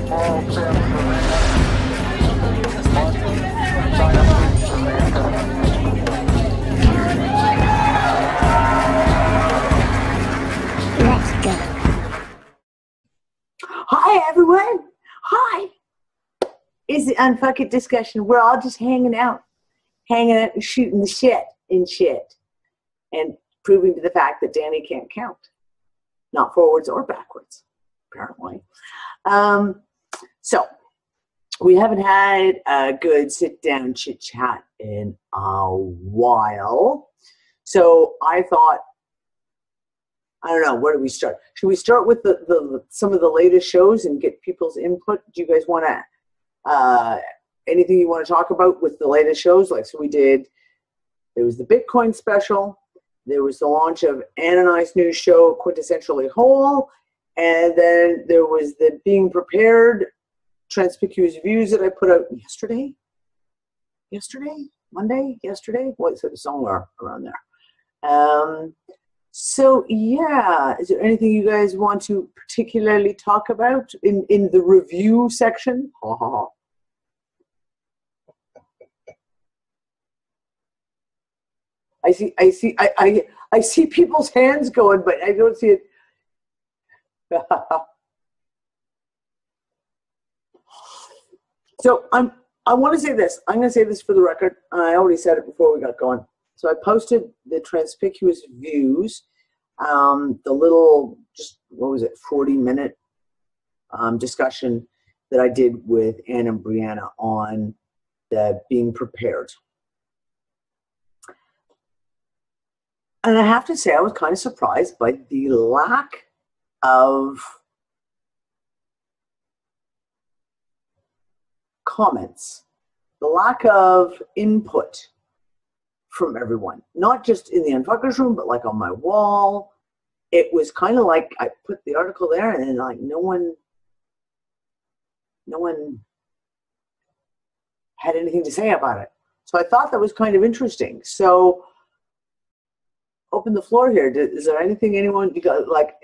Hi, everyone. Hi. It's the UnFuckIt discussion. We're all just hanging out and shooting the shit and proving to the fact that Danny can't count. Not forwards or backwards, apparently. So we haven't had a good sit-down chit-chat in a while. So I thought, I don't know, where do we start? Should we start with some of the latest shows and get people's input? Do you guys want to, anything you want to talk about with the latest shows? Like, so there was the Bitcoin special, there was the launch of Ann and I's new show, Quintessentially Whole, and then there was the Being Prepared, Transpicuous Views that I put out yesterday, somewhere around there. So yeah, is there anything you guys want to particularly talk about in the review section? I see people's hands going, but I don't see it. So I want to say this. I'm going to say this for the record. I already said it before we got going. So I posted the Transpicuous Views, the little, just, 40-minute discussion that I did with Anne and Brianna on the Being Prepared. And I have to say, I was kind of surprised by the lack of comments, the lack of input from everyone, not just in the Unfuckers room, but like on my wall. It was kind of like I put the article there and then like no one had anything to say about it. So I thought that was kind of interesting. So open the floor here. Is there anything anyone, like,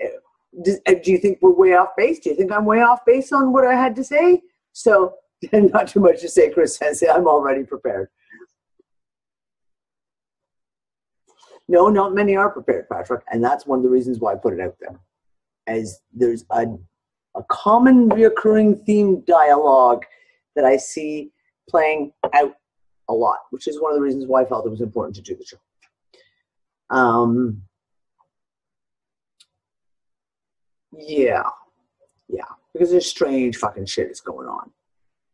do you think we're way off base? Do you think I'm way off base on what I had to say? So not too much to say, Chris says, I'm already prepared. No, not many are prepared, Patrick, and that's one of the reasons why I put it out there. As there's a common reoccurring theme dialogue that I see playing out a lot, which is one of the reasons why I felt it was important to do the show. Yeah, because there's strange fucking shit that's going on.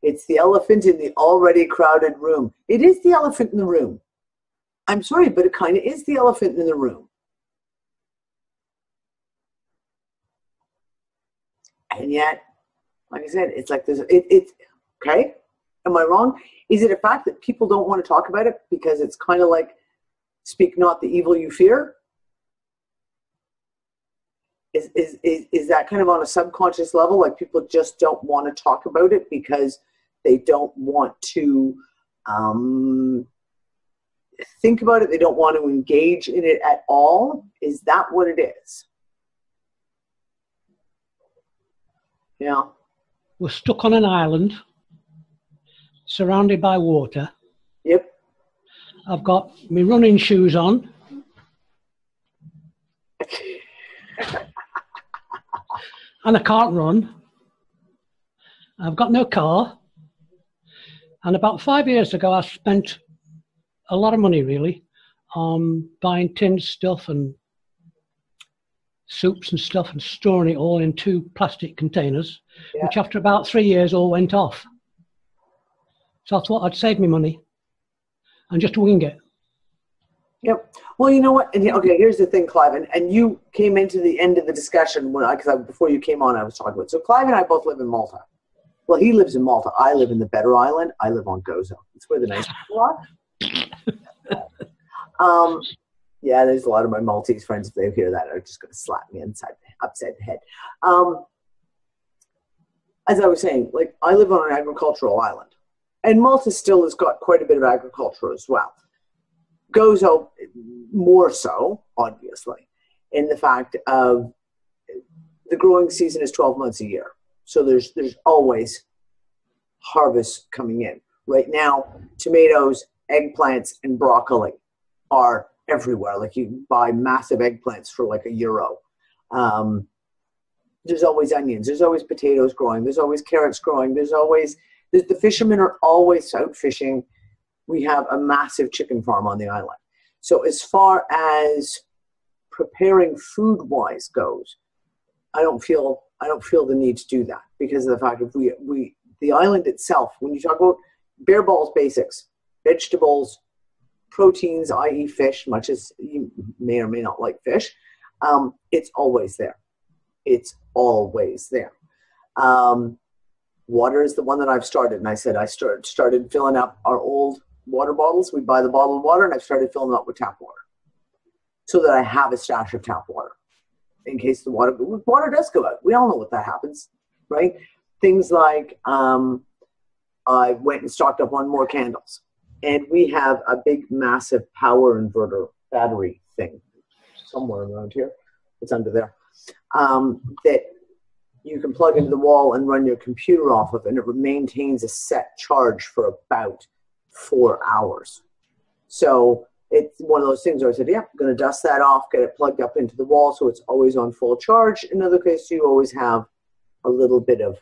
It's the elephant in the already crowded room. It is the elephant in the room. I'm sorry, but it kind of is the elephant in the room. And yet, like I said, it's like there's, okay? Am I wrong? Is it a fact that people don't want to talk about it because it's kind of like, speak not the evil you fear? Is that kind of on a subconscious level? Like people just don't want to talk about it because they don't want to think about it. They don't want to engage in it at all. Is that what it is? Yeah. We're stuck on an island, surrounded by water. Yep. I've got my running shoes on. And I can't run. I've got no car. And about 5 years ago, I spent a lot of money, really, on buying tinned stuff and soups and stuff and storing it all in 2 plastic containers, which after about 3 years all went off. So I thought I'd save me money and just wing it. Yep. Well, you know what? And okay, here's the thing, Clive, and you came into the end of the discussion because before you came on, I was talking about. So Clive and I both live in Malta. Well, he lives in Malta. I live in the better island. I live on Gozo. It's where the nice people are. Yeah, there's a lot of my Maltese friends, if they hear that, are just going to slap me upside the head. As I was saying, like I live on an agricultural island, and Malta still has got quite a bit of agriculture as well. Gozo more so, obviously, in the fact of the growing season is 12 months a year. So there's always harvest coming in. Right now, tomatoes, eggplants, and broccoli are everywhere. Like you buy massive eggplants for like €1. There's always onions. There's always potatoes growing. There's always carrots growing. The fishermen are always out fishing. We have a massive chicken farm on the island. So as far as preparing food-wise goes, I don't feel the need to do that because of the fact of the island itself. When you talk about bare balls basics, vegetables, proteins, i.e. fish, much as you may or may not like fish, it's always there. It's always there. Water is the one that I've started, and I said I started filling up our old water bottles. We buy the bottled water, and I've started filling them up with tap water so that I have a stash of tap water in case the water does go out. We all know what that happens, right? Things like I went and stocked up on more candles, and we have a big, massive power inverter battery thing somewhere around here. It's under there. That you can plug into the wall and run your computer off of, and it maintains a set charge for about 4 hours. So it's one of those things where I said, yeah, I'm going to dust that off, get it plugged up into the wall so it's always on full charge. In other cases, you always have a little bit of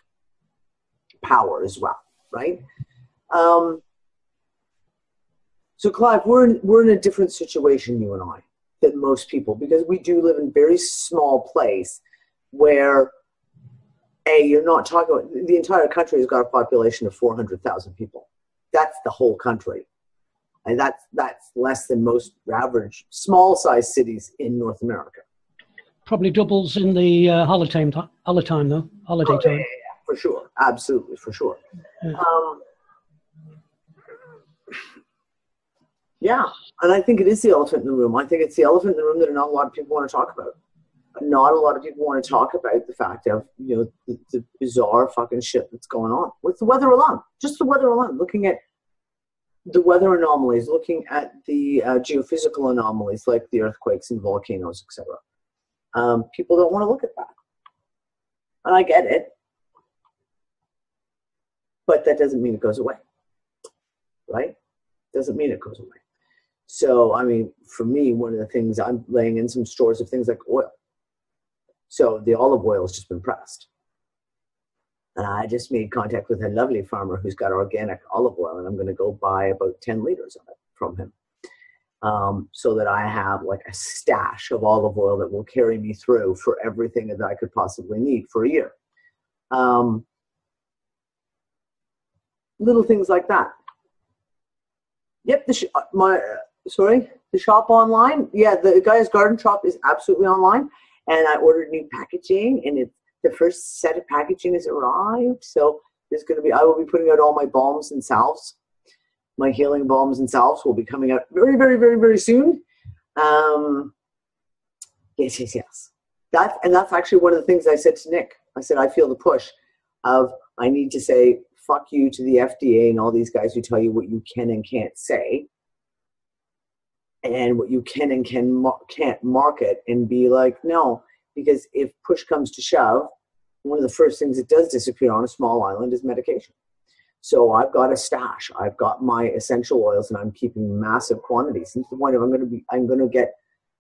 power as well, right? So Clive, we're in a different situation, you and I, than most people, because we do live in a very small place where you're not talking about, the entire country has got a population of 400,000 people. That's the whole country. And that's less than most average small-sized cities in North America. Probably doubles in the holiday time though. Holiday time. Yeah, for sure. Absolutely, for sure. Yeah, and I think it is the elephant in the room. I think it's the elephant in the room that not a lot of people want to talk about. Not a lot of people want to talk about the fact of, the bizarre fucking shit that's going on with the weather alone. Just the weather alone. Looking at the weather anomalies, looking at the geophysical anomalies like the earthquakes and volcanoes, etc. People don't want to look at that. And I get it. But that doesn't mean it goes away. Right? Doesn't mean it goes away. So, I mean, for me, one of the things, I'm laying in some stores of things like oil. So the olive oil has just been pressed. And I just made contact with a lovely farmer who's got organic olive oil, and I'm going to go buy about 10 liters of it from him. So that I have like a stash of olive oil that will carry me through for everything that I could possibly need for a year. Little things like that. Yep, the shop online. Yeah, the Guy's Garden Shop is absolutely online. And I ordered new packaging, and the first set of packaging has arrived. So I will be putting out all my balms and salves. My healing balms and salves will be coming out very, very, very, very soon. Yes. That's actually one of the things I said to Nick. I said, I feel the push of, I need to say, fuck you to the FDA and all these guys who tell you what you can and can't say. And what you can and can't market, and be like, no, because if push comes to shove, one of the first things that does disappear on a small island is medication. So I've got a stash. I've got my essential oils, and I'm keeping massive quantities. And to the point of I'm going to get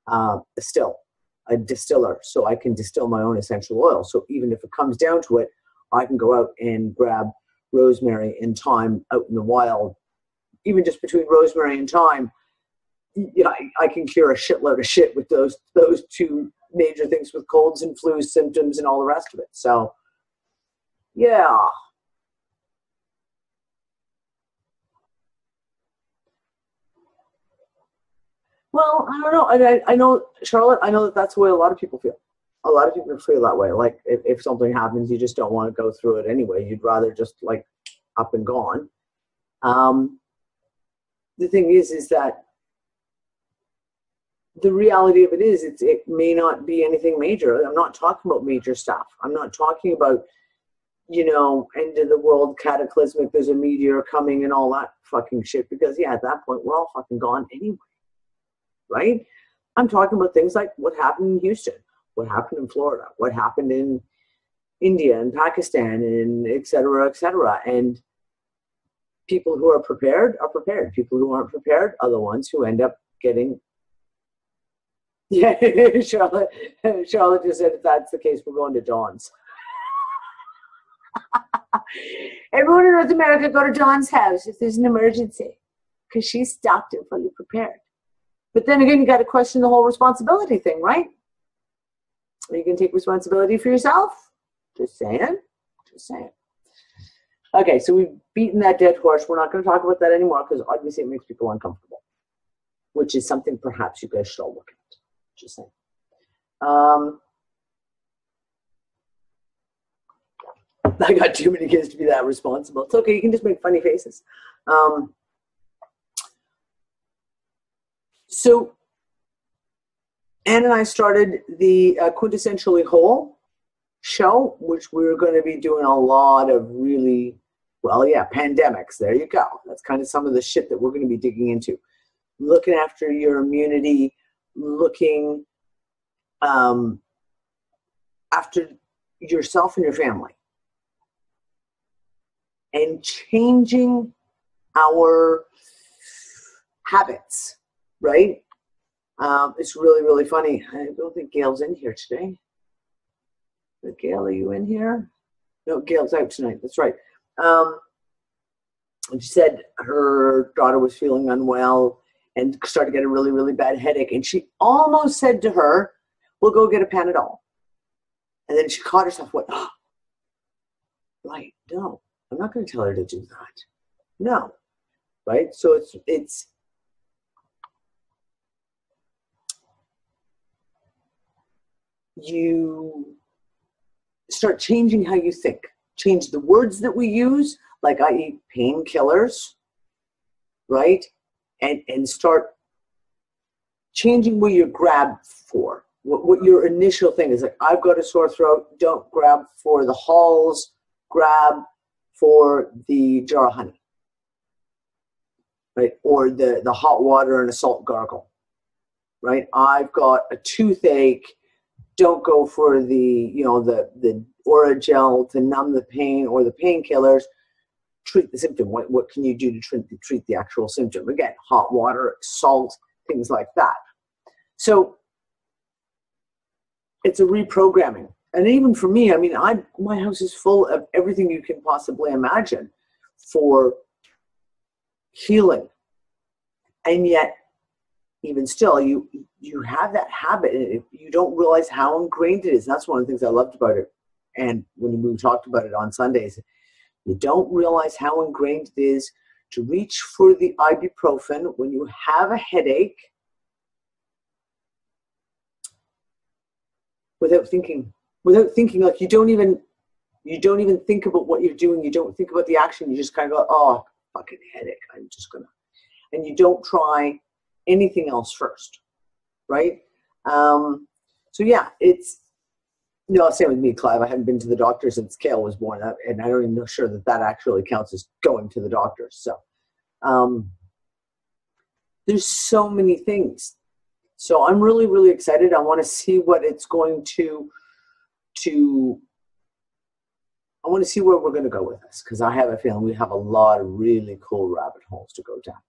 a distiller, so I can distill my own essential oil. So even if it comes down to it, I can go out and grab rosemary and thyme out in the wild. Even just between rosemary and thyme, I can cure a shitload of shit with those two major things, with colds and flu symptoms and all the rest of it. So, yeah. Well, I don't know. I know, Charlotte, I know that's the way a lot of people feel. A lot of people feel that way. Like, if something happens, you just don't want to go through it anyway. You'd rather just, like, up and gone. The thing is that the reality of it is, it may not be anything major. I'm not talking about major stuff. I'm not talking about, end of the world, cataclysmic, there's a meteor coming and all that fucking shit. Because, at that point, we're all fucking gone anyway. Right? I'm talking about things like what happened in Houston, what happened in Florida, what happened in, India and Pakistan and et cetera, et cetera. And people who are prepared are prepared. People who aren't prepared are the ones who end up getting. Yeah, Charlotte just said if that's the case, we're going to Dawn's. Everyone in North America, go to Dawn's house if there's an emergency, because she's stocked and fully prepared. But then again, you got to question the whole responsibility thing, right? Are you going to take responsibility for yourself? Just saying. Just saying. Okay, so we've beaten that dead horse. We're not going to talk about that anymore because obviously it makes people uncomfortable, which is something perhaps you guys should all look at. Just saying. I got too many kids to be that responsible. It's okay. You can just make funny faces. So Anne and I started the Quintessentially Whole show, which we're going to be doing a lot of really, well, yeah, pandemics. There you go. That's kind of some of the shit that we're going to be digging into. Looking after your immunity, looking after yourself and your family, and changing our habits, right? It's really, really funny. I don't think Gail's in here today. But Gail, are you in here? No, Gail's out tonight. That's right. And she said her daughter was feeling unwell and started to get a really, really bad headache. And she almost said to her, we'll go get a Panadol. And then she caught herself, went, oh, right, no, I'm not going to tell her to do that. No, right? So it's you start changing how you think. Change the words that we use, like I eat painkillers, right? And start changing what you grab for. What your initial thing is, like, I've got a sore throat, don't grab for the Halls, grab for the jar of honey, right? Or the hot water and a salt gargle, right? I've got a toothache, don't go for the Oragel to numb the pain or the painkillers. Treat the symptom. What can you do to treat the actual symptom? Again, hot water, salt, things like that. So it's a reprogramming. And even for me, I mean, my house is full of everything you can possibly imagine for healing. And yet, even still, you have that habit, and you don't realize how ingrained it is. That's one of the things I loved about it. And when we talked about it on Sundays, you don't realize how ingrained it is to reach for the ibuprofen when you have a headache without thinking. Like you don't even think about what you're doing. You don't think about the action. You just kind of go, oh, fucking headache. I'm just gonna, and you don't try anything else first, right? So yeah, it's, same with me, Clive. I haven't been to the doctor since Kale was born, and I don't even know sure that actually counts as going to the doctor. So there's so many things. So I'm really, really excited. I want to see what it's going to I want to see where we're going to go with this, because I have a feeling we have a lot of really cool rabbit holes to go down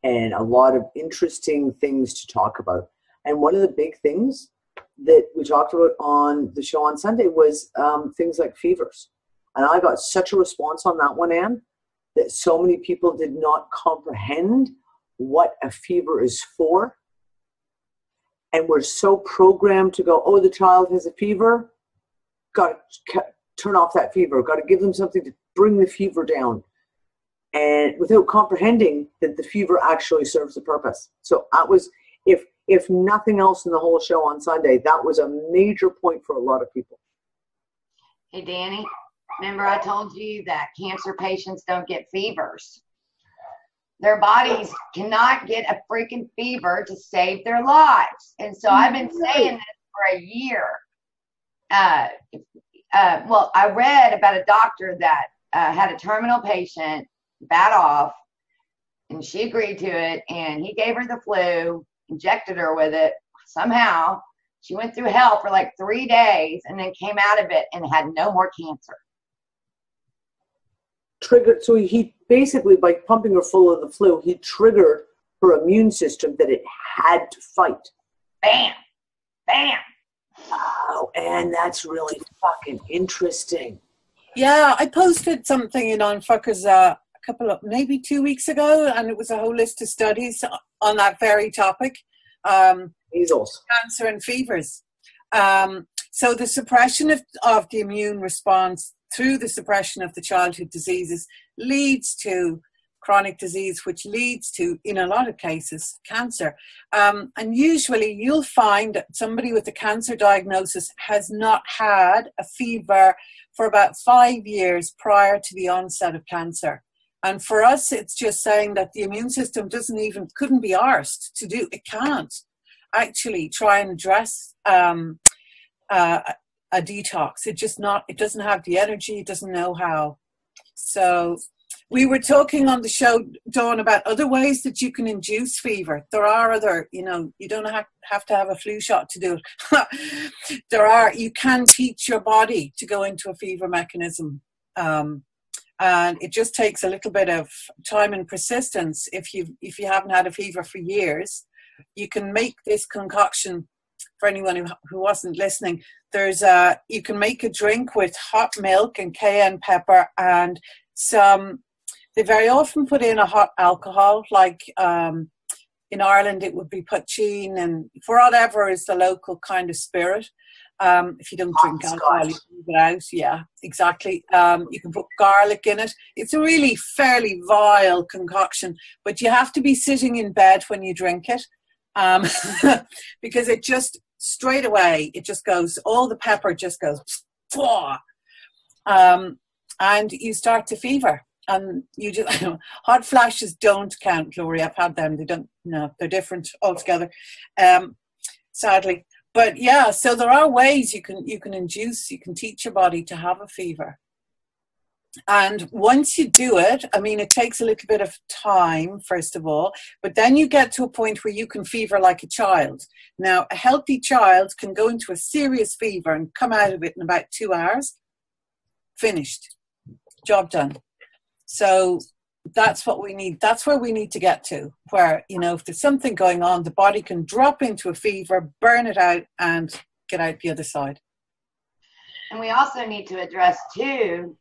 and a lot of interesting things to talk about. And one of the big things that we talked about on the show on Sunday was things like fevers. And I got such a response on that one, Anne, that so many people did not comprehend what a fever is for. And we're so programmed to go, oh, the child has a fever, got to turn off that fever, got to give them something to bring the fever down. And without comprehending that the fever actually serves a purpose. So that was, if nothing else in the whole show on Sunday, that was a major point for a lot of people. Hey, Danny, remember I told you that cancer patients don't get fevers. Their bodies cannot get a freaking fever to save their lives. And so I've been saying this for a year. Well, I read about a doctor that had a terminal patient bad off, and she agreed to it, and he gave her the flu, injected her with it somehow, She went through hell for like 3 days and then came out of it and had no more cancer. Triggered. So he basically, by pumping her full of the flu, he triggered her immune system that it had to fight. Bam. Bam. Oh, and that's really fucking interesting. Yeah, I posted something in UnFuckIt a couple of, maybe 2 weeks ago, and it was a whole list of studies on that very topic. Measles. Cancer and fevers. So the suppression of the immune response through the suppression of the childhood diseases leads to chronic disease, which leads to, in a lot of cases, cancer. And usually you'll find that somebody with a cancer diagnosis has not had a fever for about 5 years prior to the onset of cancer. And for us, it's just saying that the immune system couldn't be arsed to do, it can't actually try and address a detox. It doesn't have the energy, it doesn't know how. So we were talking on the show, Dawn, about other ways that you can induce fever. There are other, you don't have to have a flu shot to do it. You can teach your body to go into a fever mechanism. And it just takes a little bit of time and persistence. If you haven't had a fever for years, you can make this concoction. For anyone who wasn't listening, you can make a drink with hot milk and cayenne pepper and they very often put in a hot alcohol, like in Ireland it would be poitín, and for whatever is the local kind of spirit. If you don't drink alcohol, you can leave it out. Yeah, exactly. You can put garlic in it. It's a really fairly vile concoction, but you have to be sitting in bed when you drink it. Because it just straight away, it just goes, all the pepper just goes, and you start to fever. And you just, hot flashes don't count, Gloria. I've had them. They don't, no, they're different altogether, sadly. But yeah, so there are ways you can teach your body to have a fever. And once you do it, I mean, it takes a little bit of time, first of all, but then you get to a point where you can fever like a child. Now, a healthy child can go into a serious fever and come out of it in about 2 hours. Finished. Job done. So that's what we need. That's where we need to get to, where, if there's something going on, the body can drop into a fever, burn it out, and get out the other side. And we also need to address, too,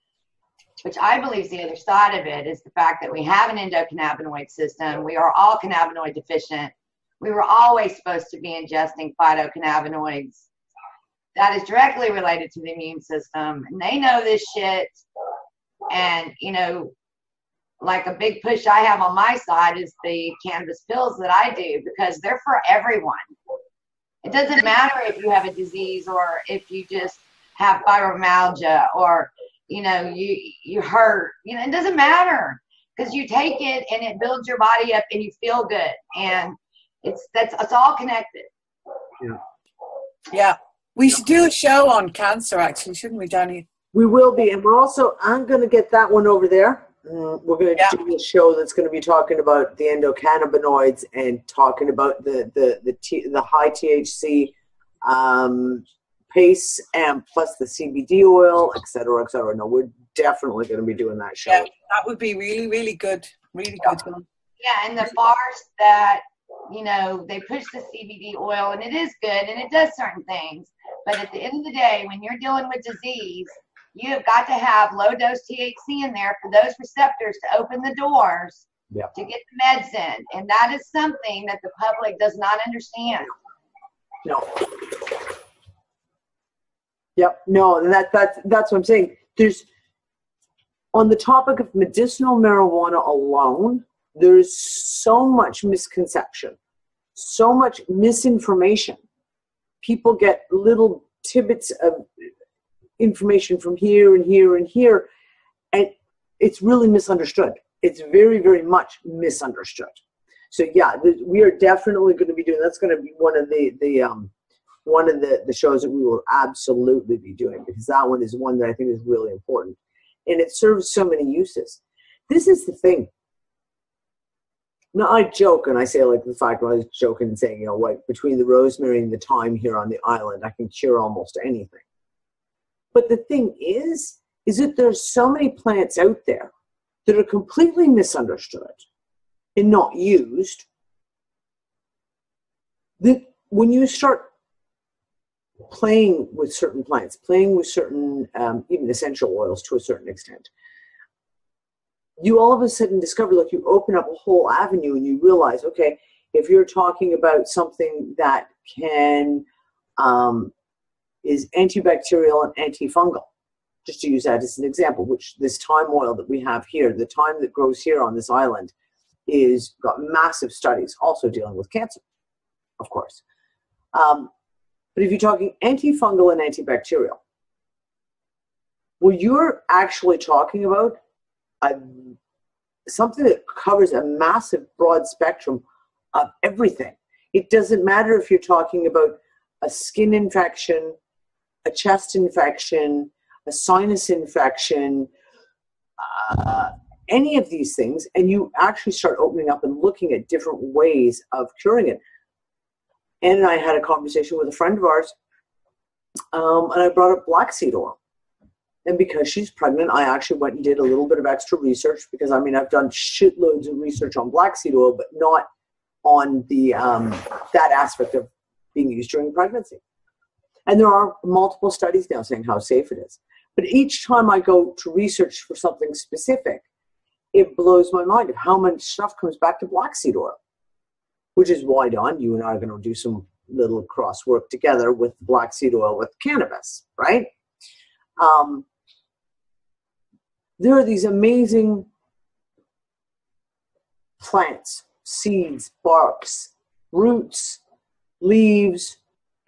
which I believe is the other side of it, is the fact that we have an endocannabinoid system. We are all cannabinoid deficient. We were always supposed to be ingesting phytocannabinoids. That is directly related to the immune system. And they know this shit. And, like a big push I have on my side is the cannabis pills that I do, because they're for everyone. It doesn't matter if you have a disease or if you just have fibromyalgia or you hurt, it doesn't matter, because you take it and it builds your body up and you feel good, and it's all connected. Yeah. We should do a show on cancer, actually, shouldn't we, Danny? We will be, and I'm going to get that one over there. We're going to do a show that's going to be talking about the endocannabinoids and talking about the high THC paste and plus the CBD oil, et cetera, et cetera. No, we're definitely going to be doing that show. Yeah, that would be really, really good. Really good. Yeah, and the bars that, they push the CBD oil, and it is good, and it does certain things. But at the end of the day, when you're dealing with disease, you have got to have low-dose THC in there for those receptors to open the doors to get the meds in. And that is something that the public does not understand. No. Yep. No, that's what I'm saying. There's, on the topic of medicinal marijuana alone, there's so much misconception, so much misinformation. People get little tidbits of information from here and here and here, and it's really misunderstood. It's very, very much misunderstood. So yeah, we are definitely going to be doing. That's going to be one of the shows that we will absolutely be doing, because that one is one that I think is really important, and it serves so many uses. This is the thing. No, I joke and I say like the fact when I was joking and saying, you know, like between the rosemary and the thyme here on the island, I can cure almost anything. But the thing is that there's so many plants out there that are completely misunderstood and not used, that when you start playing with certain plants, playing with certain, even essential oils to a certain extent, you all of a sudden discover, like, you open up a whole avenue and you realize, okay, if you're talking about something that can, is antibacterial and antifungal, just to use that as an example, which this thyme oil that we have here, the thyme that grows here on this island, is got massive studies also dealing with cancer, of course. But if you're talking antifungal and antibacterial, well, you're actually talking about something that covers a massive broad spectrum of everything. It doesn't matter if you're talking about a skin infection, a chest infection, a sinus infection, any of these things, and you actually start opening up and looking at different ways of curing it. Ann and I had a conversation with a friend of ours, and I brought up black seed oil. And because she's pregnant, I actually went and did a little bit of extra research, because, I mean, I've done shitloads of research on black seed oil, but not on the that aspect of being used during pregnancy. And there are multiple studies now saying how safe it is. But each time I go to research for something specific, it blows my mind of how much stuff comes back to black seed oil, which is why, Don, you and I are going to do some little cross work together with black seed oil with cannabis, right? There are these amazing plants, seeds, barks, roots, leaves,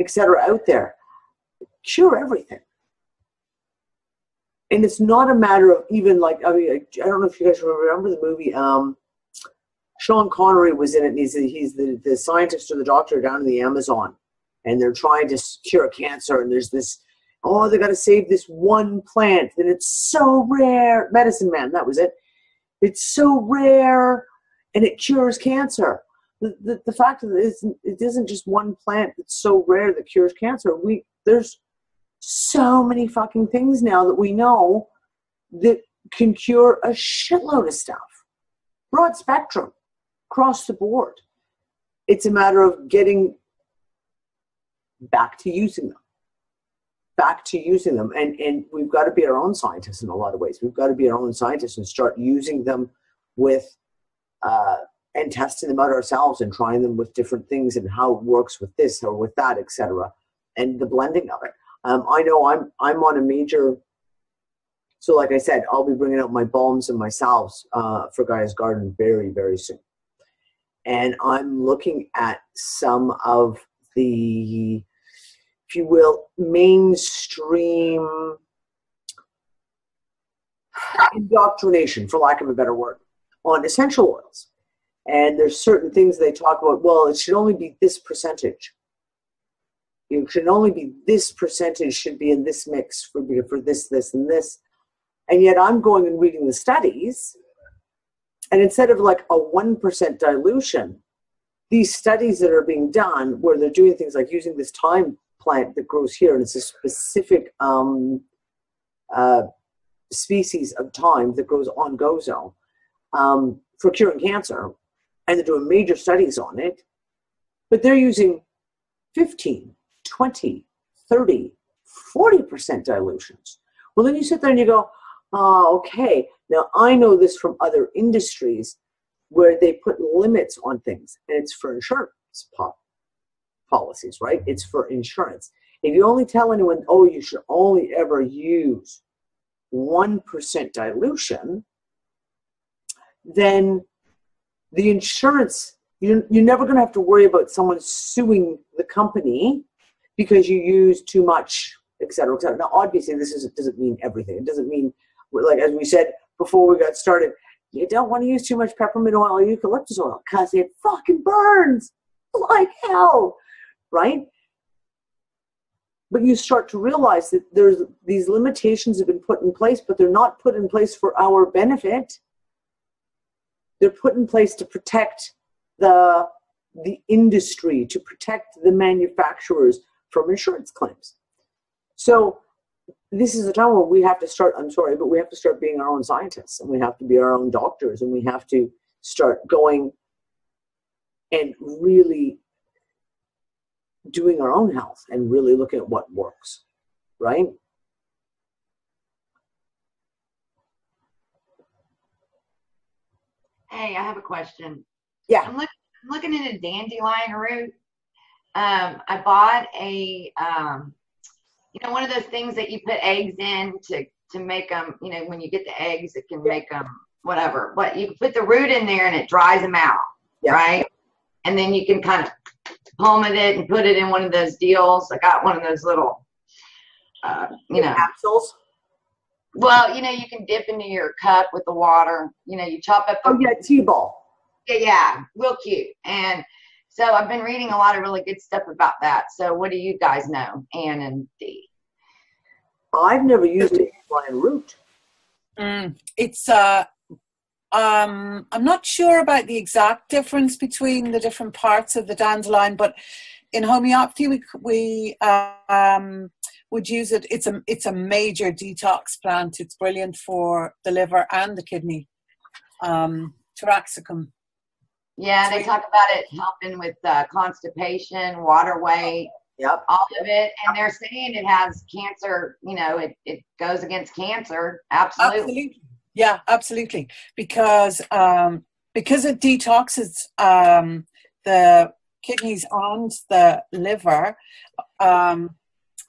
etc. out there. Cure everything. And it's not a matter of even like, I mean, I don't know if you guys remember the movie, Sean Connery was in it, and he's the scientist or the doctor down in the Amazon, and they're trying to cure cancer, and there's this, oh, they got to save this one plant, and it's so rare. Medicine Man, that was it. It's so rare, and it cures cancer. The fact is, it isn't just one plant that's so rare that cures cancer. There's so many fucking things now that we know that can cure a shitload of stuff. Broad spectrum, across the board. It's a matter of getting back to using them. And we've got to be our own scientists in a lot of ways. We've got to be our own scientists and start using them with and testing them out ourselves and trying them with different things and how it works with this or with that, etc. And the blending of it. I know I'm on a major, so like I said, I'll be bringing out my balms and my salves for Gaia's Garden very, very soon. And I'm looking at some of the, if you will, mainstream indoctrination, for lack of a better word, on essential oils. And there's certain things they talk about, well, it should only be this percentage. It should only be this percentage should be in this mix for this, this, and this. And yet I'm going and reading the studies, and instead of like a 1% dilution, these studies that are being done where they're doing things like using this thyme plant that grows here, and it's a specific species of thyme that grows on gozo for curing cancer, and they're doing major studies on it, but they're using 15, 20, 30, 40% dilutions. Well, then you sit there and you go, oh, okay, now I know this from other industries where they put limits on things, and it's for insurance policies, right? It's for insurance. If you only tell anyone, oh, you should only ever use 1% dilution, then the insurance, you're never going to have to worry about someone suing the company because you use too much, et cetera, et cetera. Now, obviously, doesn't mean everything. It doesn't mean, like as we said before we got started, you don't want to use too much peppermint oil or eucalyptus oil because it fucking burns like hell, right? But you start to realize that there's these limitations have been put in place, but they're not put in place for our benefit. They're put in place to protect the industry, to protect the manufacturers from insurance claims. So this is a time where we have to start, I'm sorry, but we have to start being our own scientists, and we have to be our own doctors, and we have to start going and really doing our own health and really looking at what works, right? Hey, I have a question. Yeah. I'm looking at a dandelion root. I bought a, one of those things that you put eggs in to make them, when you get the eggs, it can make them whatever. But you can put the root in there and it dries them out, right? And then you can kind of palm it and put it in one of those deals. I got one of those little, capsules. Well, you can dip into your cup with the water. You chop up. T-ball. Yeah, real cute. And so I've been reading a lot of really good stuff about that. So what do you guys know, Ann and Dee? I've never used a dandelion root. It's I'm not sure about the exact difference between the different parts of the dandelion, but in homeopathy we would use it. It's a major detox plant. It's brilliant for the liver and the kidney. Taraxacum. Yeah, they talk about it helping with constipation, water weight, all of it. And they're saying it has cancer, it goes against cancer. Absolutely. Yeah, absolutely. Because it detoxes the kidneys and the liver.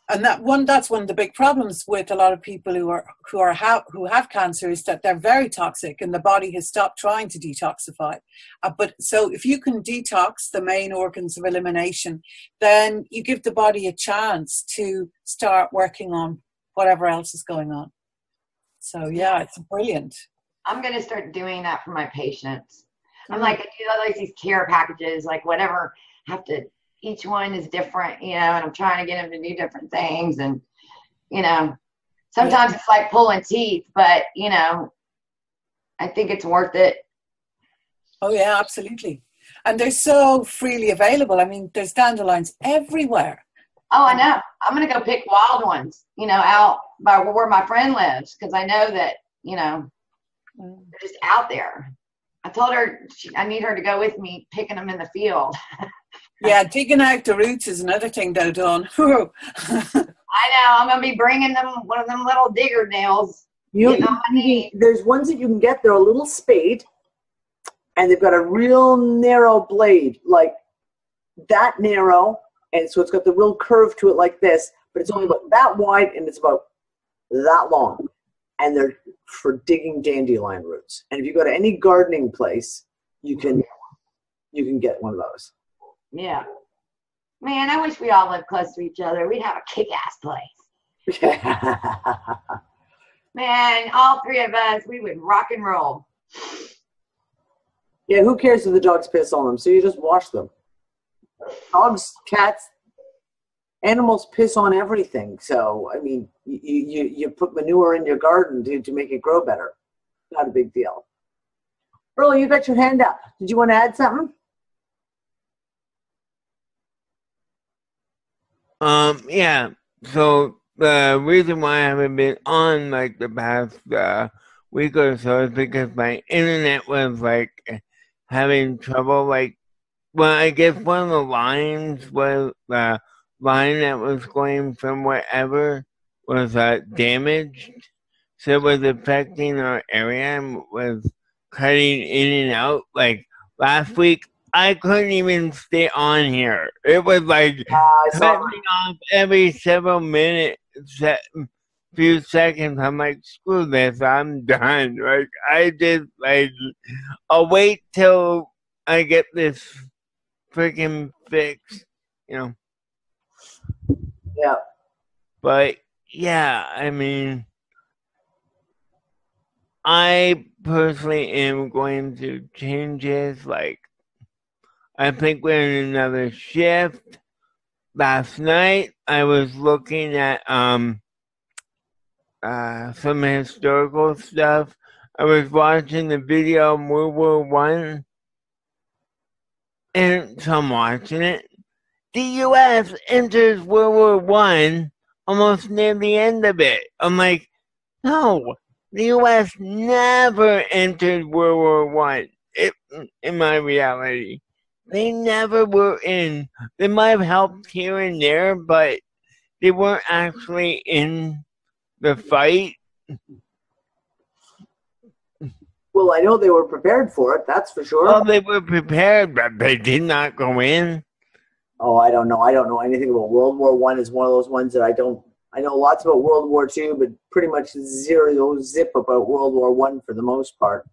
And that's one of the big problems with a lot of people who have cancer, is that they're very toxic and the body has stopped trying to detoxify. But so if you can detox the main organs of elimination, then you give the body a chance to start working on whatever else is going on. So yeah, it's brilliant. I'm going to start doing that for my patients. I'm like, I do all these care packages, like whatever, each one is different, and I'm trying to get them to do different things. And, sometimes it's like pulling teeth, but, I think it's worth it. Oh, yeah, absolutely. And they're so freely available. I mean, there's dandelions everywhere. Oh, I know. I'm going to go pick wild ones, out by where my friend lives, because I know that, they're just out there. I told her I need her to go with me picking them in the field. Yeah, digging out the roots is another thing, though, Dawn. I know. I'm going to be bringing them one of them little digger nails. There's ones that you can get. They're a little spade, and they've got a real narrow blade, like that narrow. And so it's got the real curve to it like this, but it's only about that wide and it's about that long. And they're for digging dandelion roots. And if you go to any gardening place, you can get one of those. Yeah. Man, I wish we all lived close to each other. We'd have a kick-ass place. Man, all three of us, we would rock and roll. Yeah, who cares if the dogs piss on them? So you just wash them. Dogs, cats, animals piss on everything. So, I mean, you put manure in your garden to make it grow better. Not a big deal. Earl, you got your hand up. Did you want to add something? Yeah. So the reason why I haven't been on like the past week or so is because my internet was like having trouble. Like, well, I guess one of the lines was the line that was going from wherever was damaged, so it was affecting our area and was cutting in and out. Like last week, I couldn't even stay on here. It was like cutting me off every several minutes, few seconds. I'm like, screw this, I'm done. Like, I just I'll wait till I get this freaking fixed, Yeah. But yeah, I mean, I personally am going to change this. Like, I think we're in another shift. Last night, I was looking at some historical stuff I was watching the video of World War One, and so I'm watching it. The U.S. enters World War One almost near the end of it. I'm like, no, the U.S. never entered World War One. In my reality, they never were in. They might have helped here and there, but they weren't actually in the fight. Well, I know they were prepared for it, that's for sure. Well, they were prepared, but they did not go in. Oh, I don't know. I don't know anything about World War One. Is one of those ones that I don't. I know lots about World War II, but pretty much zero zip about World War One for the most part.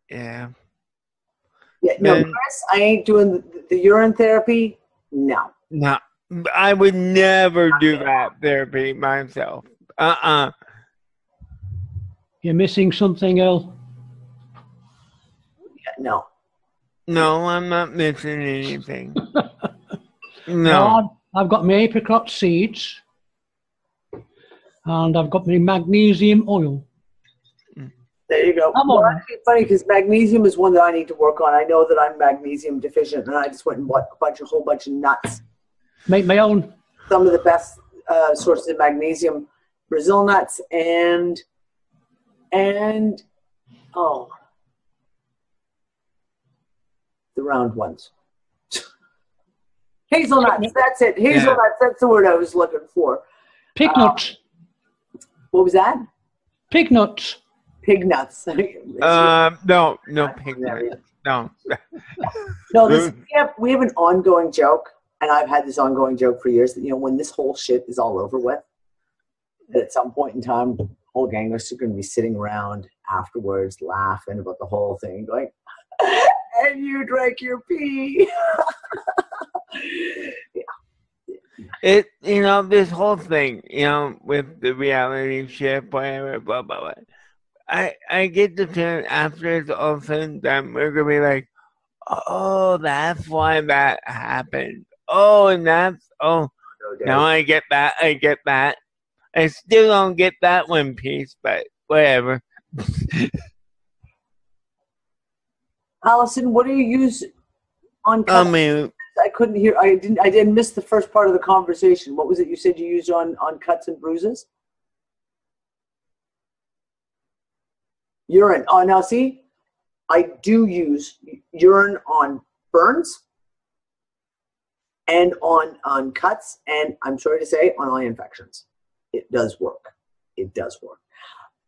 Yeah. Yeah, no, Chris, I ain't doing the urine therapy. No. No, I would never do that therapy myself. You're missing something, Earl. Yeah, no. No, I'm not missing anything. No. Well, I've got my apricot seeds, and I've got my magnesium oil. There you go. Well, actually, funny because magnesium is one that I need to work on. I know that I'm magnesium deficient, and I just went and bought a whole bunch of nuts. Make my own. Some of the best sources of magnesium, Brazil nuts, and the round ones. Hazelnuts. That's it. Hazelnuts. Yeah. That's the word I was looking for. Pig nuts. What was that? Pig nuts. Pig nuts. No, pig nuts. No. No, we have an ongoing joke, and I've had this ongoing joke for years that, when this whole shit is all over with, that at some point in time, the whole gang is going to be sitting around afterwards laughing about the whole thing, going, and you drank your pee. Yeah. This whole thing, with the reality shit, whatever, blah, blah, blah. I get the feeling after it's all said and done, we're going to be like, oh, that's why that happened. Oh, and now I get that. I still don't get that one piece, but whatever. Allison, what do you use on cuts? I couldn't hear. I didn't miss the first part of the conversation. What was it you said you used on cuts and bruises? Urine. Oh, now see, I do use urine on burns and on cuts, and I'm sorry to say, on eye infections. It does work. It does work.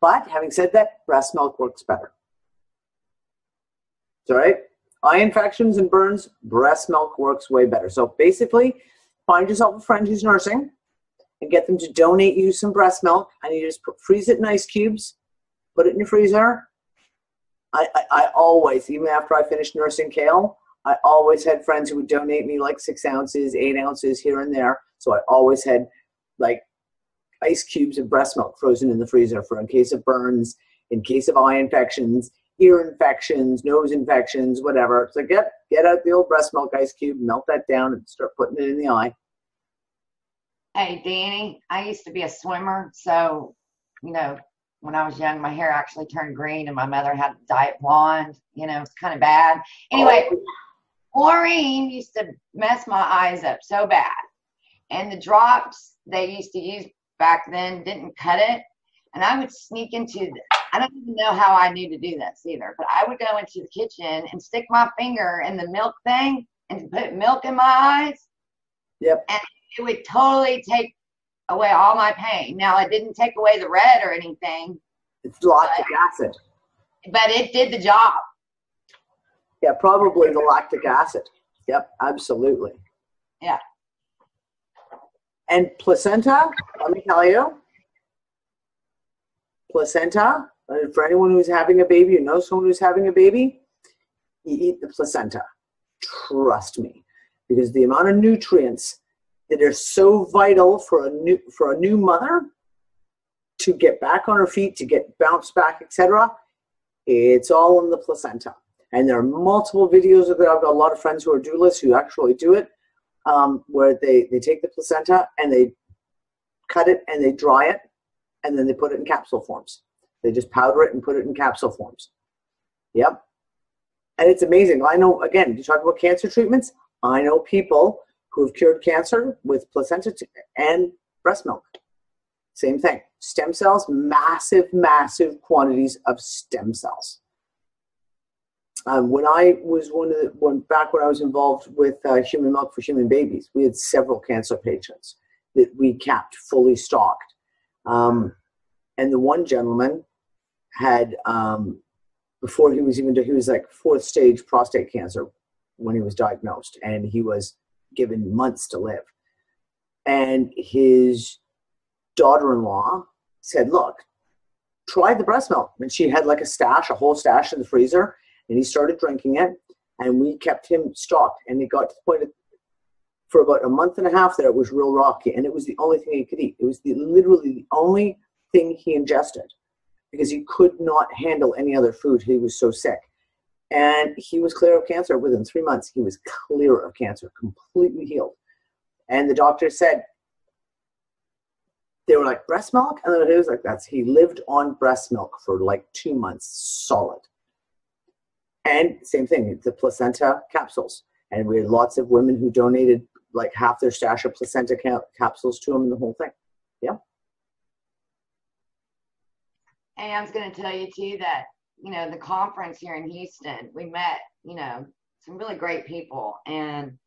But having said that, breast milk works better. It's all right. Eye infections and burns, breast milk works way better. So basically, find yourself a friend who's nursing and get them to donate you some breast milk, and you just freeze it in ice cubes, put it in your freezer. I always, even after I finished nursing Kale, I always had friends who would donate me like 6 ounces, 8 ounces here and there. So I always had like ice cubes of breast milk frozen in the freezer for in case of burns, in case of eye infections, ear infections, nose infections, whatever. So get out the old breast milk ice cube, melt that down, and start putting it in the eye. Hey, Danny, I used to be a swimmer, so, when I was young, my hair actually turned green, and my mother had dyed blonde. It's kind of bad. Anyway, chlorine used to mess my eyes up so bad. And the drops they used to use back then didn't cut it. And I would sneak into I don't even know how I knew to do this either, but I would go into the kitchen and stick my finger in the milk thing and put milk in my eyes. Yep. And it would totally take away all my pain. Now, it didn't take away the red or anything. It's lactic acid. But it did the job. Yeah, probably the lactic acid. Yep, absolutely. Yeah. And placenta, let me tell you, placenta, for anyone who's having a baby or knows someone who's having a baby, you eat the placenta. Trust me, because the amount of nutrients that are so vital for a new mother to get back on her feet, to get bounced back, etc., it's all in the placenta. And there are multiple videos of it. I've got a lot of friends who are doulas who actually do it, where they take the placenta and they cut it and they dry it and then they put it in capsule forms. They just powder it and put it in capsule forms. Yep. And it's amazing. I know, again, you talk about cancer treatments. I know people who have cured cancer with placenta and breast milk. Same thing. Stem cells, massive, massive quantities of stem cells. When I was back when I was involved with human milk for human babies, we had several cancer patients that we kept fully stocked. And the one gentleman had, before he was like 4th stage prostate cancer when he was diagnosed, and he was given months to live. And his daughter-in-law said, look, try the breast milk. And she had like a whole stash in the freezer, and he started drinking it, and we kept him stocked. And it got to the point for about a month and a half there, it was real rocky, and it was the only thing he could eat. It was literally the only thing he ingested because he could not handle any other food. He was so sick. And he was clear of cancer within 3 months. He was clear of cancer, completely healed. And the doctor said, they were like, breast milk? And then he was like, he lived on breast milk for like 2 months solid. And same thing, the placenta capsules. And we had lots of women who donated like half their stash of placenta capsules to him and the whole thing. Yeah. And I was going to tell you too that, the conference here in Houston, we met, some really great people. And,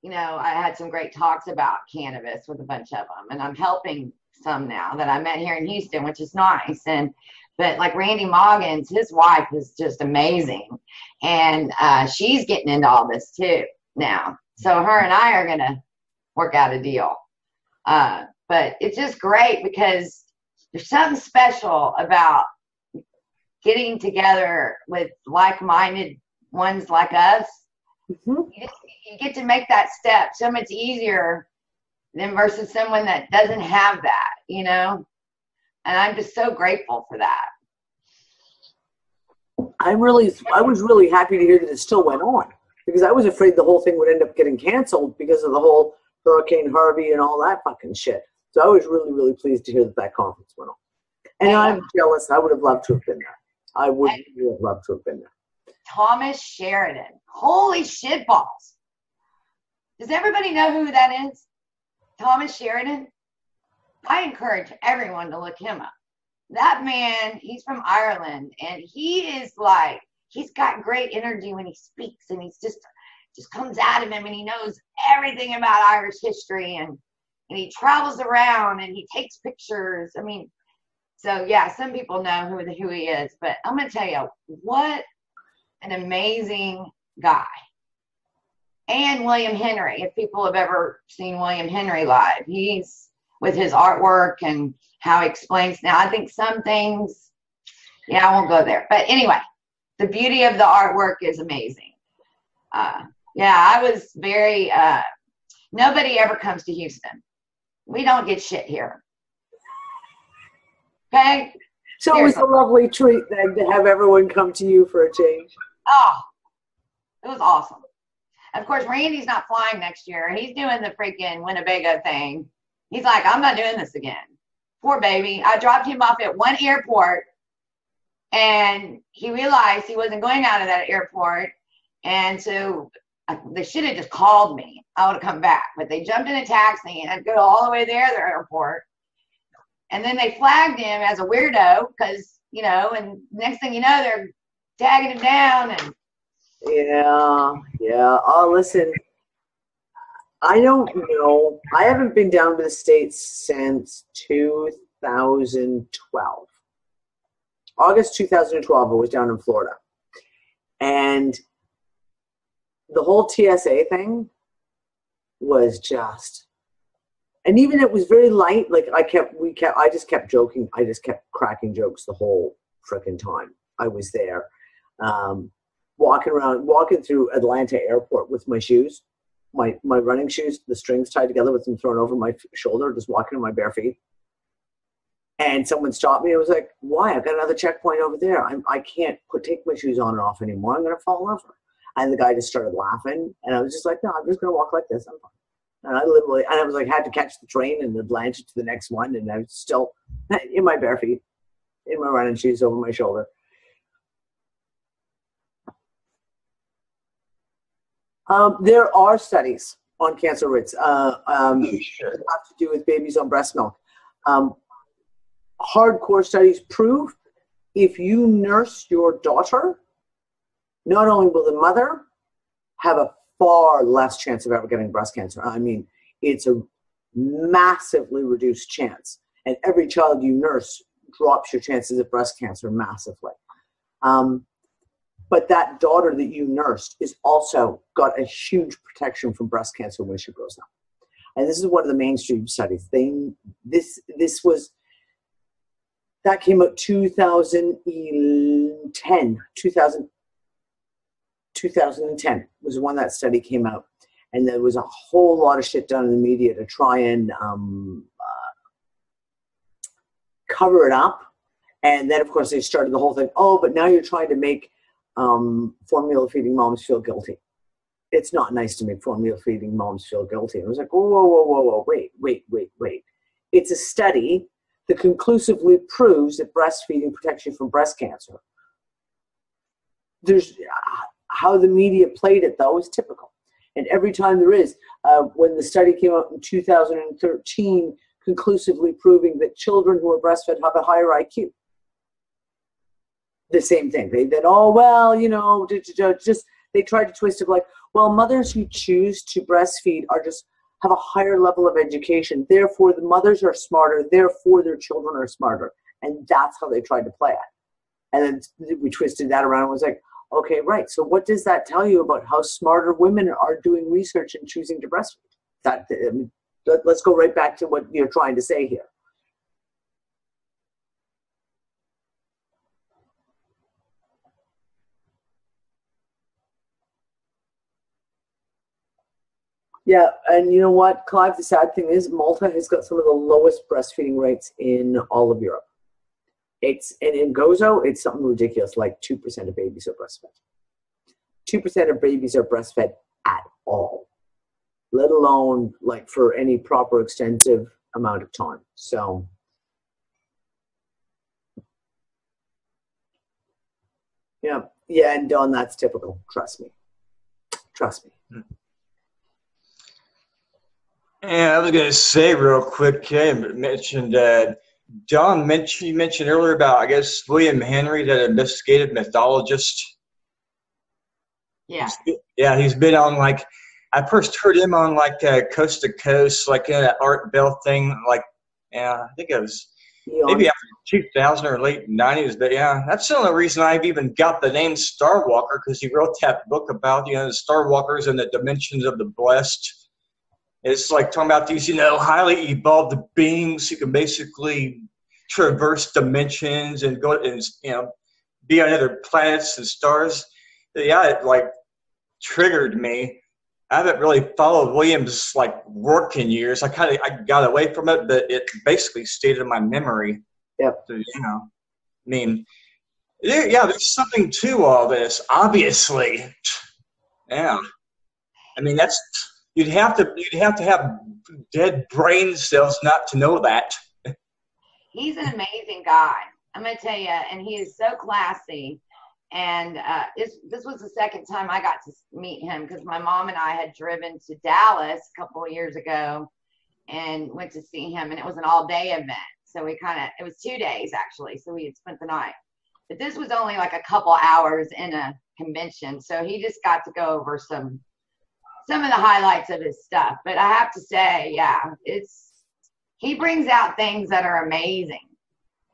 I had some great talks about cannabis with a bunch of them. And I'm helping some now that I met here in Houston, which is nice. But like Randy Moggins, his wife is just amazing. And she's getting into all this too now. So her and I are going to work out a deal. But it's just great because there's something special about getting together with like-minded ones like us. Mm-hmm. You get to make that step so much easier than versus someone that doesn't have that, And I'm just so grateful for that. I was really happy to hear that it still went on, because I was afraid the whole thing would end up getting canceled because of the whole Hurricane Harvey and all that fucking shit. So I was really, really pleased to hear that conference went on. And I'm jealous. I would have loved to have been there. I would really have loved to have been there. Thomas Sheridan. Holy shitballs. Does everybody know who that is? Thomas Sheridan? I encourage everyone to look him up. That man, he's from Ireland, and he's got great energy when he speaks, and he's just comes out of him, and he knows everything about Irish history, and he travels around, and he takes pictures. I mean, so yeah, some people know who he is, but I'm going to tell you, what an amazing guy. And William Henry, if people have ever seen William Henry live, he's with his artwork and how he explains. Now, I think some things, I won't go there. But anyway, the beauty of the artwork is amazing. I was very, nobody ever comes to Houston. We don't get shit here. Okay? So it was a lovely treat then to have everyone come to you for a change. Oh, it was awesome. Of course, Randy's not flying next year. He's doing the freaking Winnebago thing. He's like, I'm not doing this again. Poor baby. I dropped him off at one airport, and he realized he wasn't going out of that airport. And so they should have just called me. I would have come back. But they jumped in a taxi and I'd go all the way there to the airport. And then they flagged him as a weirdo because, and next thing you know, they're tagging him down. And yeah. Oh, listen, I don't know. I haven't been down to the States since 2012. August 2012, I was down in Florida. And the whole TSA thing was just, and even it was very light. Like I just kept joking. I just kept cracking jokes the whole frickin' time I was there. Walking through Atlanta airport with my shoes, my running shoes, the strings tied together with them thrown over my shoulder, just walking on my bare feet. And someone stopped me. I was like, why? I've got another checkpoint over there. I can't take my shoes on and off anymore. I'm going to fall over. And the guy just started laughing. And I was just like, no, I'm just going to walk like this. I'm fine. And I was like, had to catch the train in Atlanta to the next one, and I was still in my bare feet, in my running shoes over my shoulder. There are studies on cancer rates that have to do with babies on breast milk. Hardcore studies prove if you nurse your daughter, not only will the mother have a far less chance of ever getting breast cancer. I mean, it's a massively reduced chance. And every child you nurse drops your chances of breast cancer massively. But that daughter that you nursed is also got a huge protection from breast cancer when she grows up. And this is one of the mainstream studies. That came out 2010 was when that study came out. And there was a whole lot of shit done in the media to try and cover it up. And then, of course, they started the whole thing. Oh, but now you're trying to make formula feeding moms feel guilty. It's not nice to make formula feeding moms feel guilty. And I was like, whoa, wait. It's a study that conclusively proves that breastfeeding protects you from breast cancer. There's how the media played it, though, is typical. And every time there is, when the study came out in 2013, conclusively proving that children who are breastfed have a higher IQ. The same thing. They then, oh, well, you know, just they tried to twist it like, well, mothers who choose to breastfeed are just have a higher level of education. Therefore, the mothers are smarter. Therefore, their children are smarter. And that's how they tried to play it. And then we twisted that around and was like, okay, right. So what does that tell you about how smarter women are doing research and choosing to breastfeed? Let's go right back to what you're trying to say here. Yeah, and you know what, Clive, the sad thing is Malta has got some of the lowest breastfeeding rates in all of Europe. And in Gozo, it's something ridiculous, like 2% of babies are breastfed. 2% of babies are breastfed at all, let alone like for any proper extensive amount of time. So, yeah, and Don, that's typical. Trust me. Yeah, I was going to say real quick, Kim mentioned, John you mentioned earlier about, I guess, William Henry, that investigative methodologist. Yeah. He's been on, like, I first heard him on, like, Coast to Coast, like, that Art Bell thing, like, I think it was maybe after 2000 or late 90s, but yeah, that's the only reason I've even got the name Starwalker, because he wrote that book about, the Starwalkers and the dimensions of the blessed. It's like talking about these, highly evolved beings who can basically traverse dimensions and go and, be on other planets and stars. But yeah, it like triggered me. I haven't really followed Williams' like work in years. I got away from it, but it basically stayed in my memory. Yep. So, there's something to all this, obviously. Yeah. I mean, you'd have to have dead brain cells not to know that. He's an amazing guy. I'm going to tell you, and he is so classy. And this was the second time I got to meet him, because my mom and I had driven to Dallas a couple of years ago and went to see him, and it was an all-day event. So it was 2 days, actually, so we had spent the night. But this was only like a couple hours in a convention, so he just got to go over some of the highlights of his stuff. But I have to say, he brings out things that are amazing.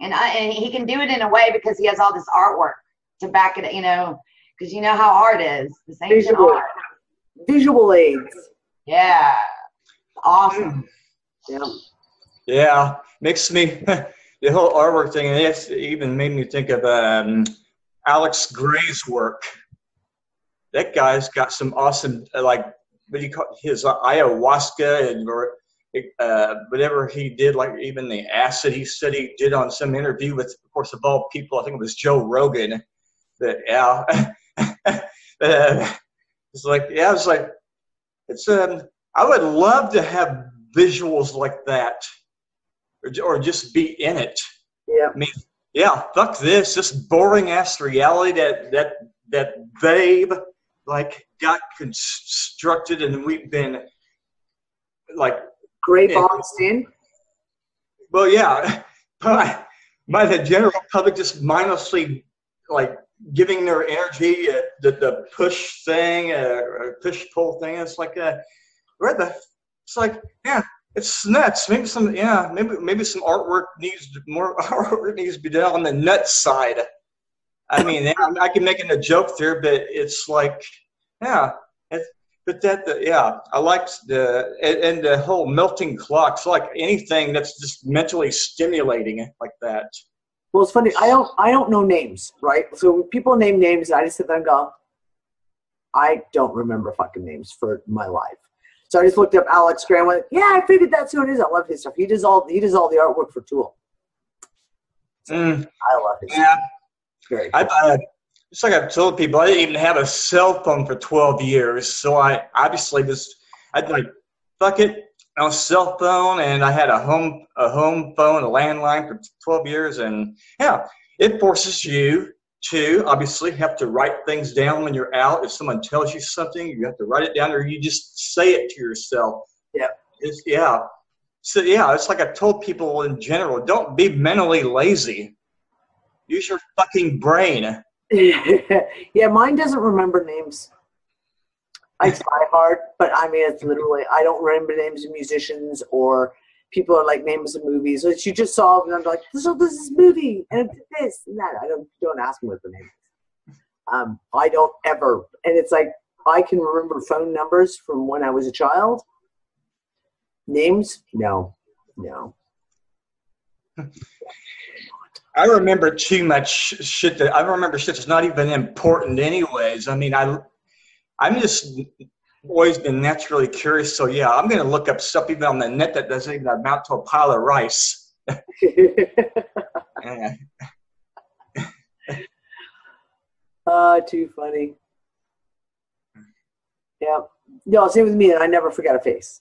And he can do it in a way because he has all this artwork to back it, because you know how art is. This ancient art. Visual aids. Yeah. Awesome. Yeah. Makes me, the whole artwork thing, and it even made me think of Alex Gray's work. That guy's got some awesome, what do you call his ayahuasca and whatever he did, like even the acid he said he did on some interview with, of course, of all people, I think it was Joe Rogan. But it's like, it's I would love to have visuals like that, or just be in it. Yeah. I mean, yeah, fuck this boring ass reality that they've like got constructed, and we've been like Gray boxed in. Well, yeah, by the general public just mindlessly like giving their energy the push thing, push pull thing. It's like it's like, yeah, it's nuts. Maybe some maybe some artwork needs to be done on the nuts side. I mean, I can make it a joke there, but it's like, yeah. I liked the whole melting clocks, like anything that's just mentally stimulating like that. Well, it's funny. I don't know names, right? So when people name names, I just sit there and go, I don't remember fucking names for my life. So I just looked up Alex Graham. Went, yeah, I figured that's who it is. I love his stuff. He does all the artwork for Tool. So I love his stuff. Very cool. It's like I've told people, I didn't even have a cell phone for 12 years. So I obviously I'd like, fuck it, no cell phone. And I had a home phone, a landline for 12 years. And yeah, it forces you to obviously have to write things down when you're out. If someone tells you something, you have to write it down, or you just say it to yourself. Yeah. So yeah, it's like I told people in general, don't be mentally lazy. Use your fucking brain. Yeah, mine doesn't remember names. I try hard, but I mean, it's literally, I don't remember names of musicians or people are like names of movies, which you just saw, and I'm like, this is movie, and this and that. I don't ask me what the name is. I don't ever, and it's like, I can remember phone numbers from when I was a child. Names? No. I remember too much shit that's not even important anyways. I mean, I'm just always been naturally curious. So yeah, I'm going to look up stuff even on the net that doesn't even amount to a pile of rice. Too funny. Yeah. No, same with me. And I never forget a face.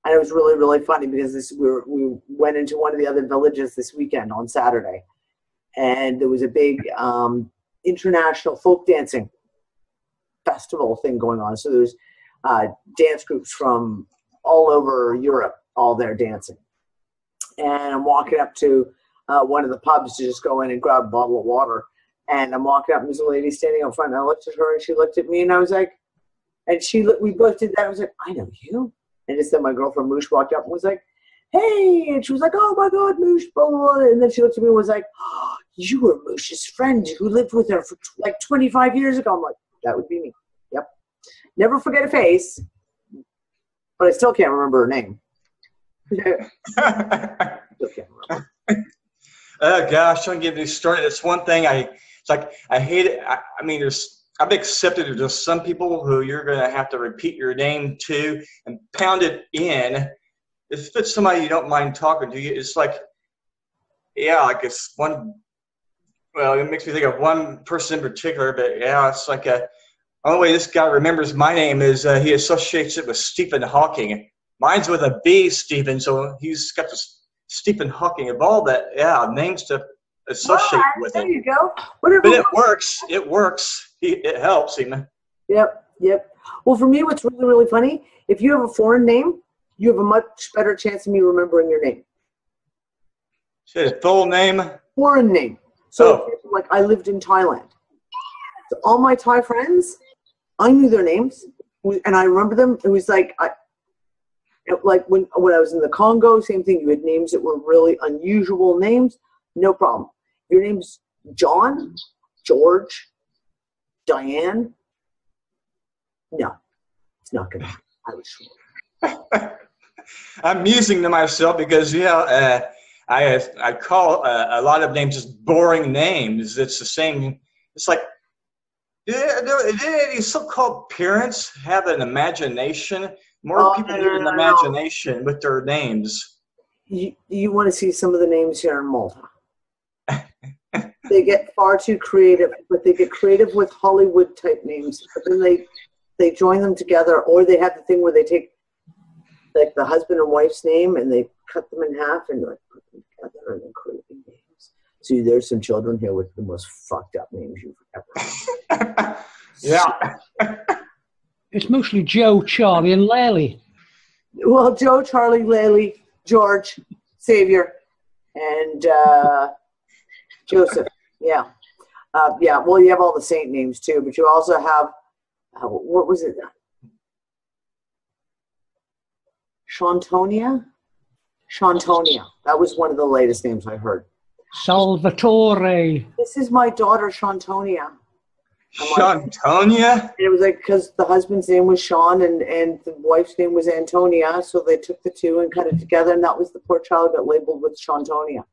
And it was really, really funny because we went into one of the other villages this weekend on Saturday. And there was a big international folk dancing festival thing going on. So there was dance groups from all over Europe, all there dancing. And I'm walking up to one of the pubs to just go in and grab a bottle of water. And I'm walking up, and there's a lady standing up front. And I looked at her, and she looked at me, and I was like, we both did that. I was like, I know you. And just then my girlfriend Moosh walked up and was like, hey. And she was like, oh my God, Moosh, blah, blah, blah. And then she looked at me and was like, oh, you were Moosh's friend who lived with her for like 25 years ago. I'm like, that would be me. Yep. Never forget a face, but I still can't remember her name. Still can't remember. Oh gosh, don't give me started. That's one thing I hate it. I mean, I've accepted there's some people who you're going to have to repeat your name to and pound it in. If it's somebody you don't mind talking to, it's like, yeah, like it's one. Well, it makes me think of one person in particular, but yeah, it's like only way this guy remembers my name is he associates it with Stephen Hawking. Mine's with a B, Stephen, so he's got this Stephen Hawking of all that, names to associate with there him. There you go. Whatever. But it works. It works. It helps him. Yep. Well, for me, what's really, really funny, if you have a foreign name, you have a much better chance of me remembering your name. Say the full name? Foreign name. So, like, I lived in Thailand. So all my Thai friends, I knew their names, and I remember them. It was like, when I was in the Congo, same thing. You had names that were really unusual names. No problem. Your name's John, George, Diane. No, it's not going to happen. I was sure. I'm musing to myself because, I call a lot of names just boring names. It's the same. It's like, do any so-called parents have an imagination? More people need an imagination with their names. You want to see some of the names here in Malta. They get far too creative, but they get creative with Hollywood type names. But then they join them together, or they have the thing where they take like the husband and wife's name, and they cut them in half and like put them together and then create names. See, there's some children here with the most fucked up names you've ever. Yeah. It's mostly Joe, Charlie, and Lally. Well, Joe, Charlie, Lally, George, Savior, and Joseph. Yeah. Yeah. Well, you have all the saint names too, but you also have what was it? Shantonia. That was one of the latest names I heard. Salvatore. This is my daughter, Shantonia. Shantonia? It was like because the husband's name was Sean and the wife's name was Antonia, so they took the two and cut it together, and that was the poor child got labeled with Shantonia.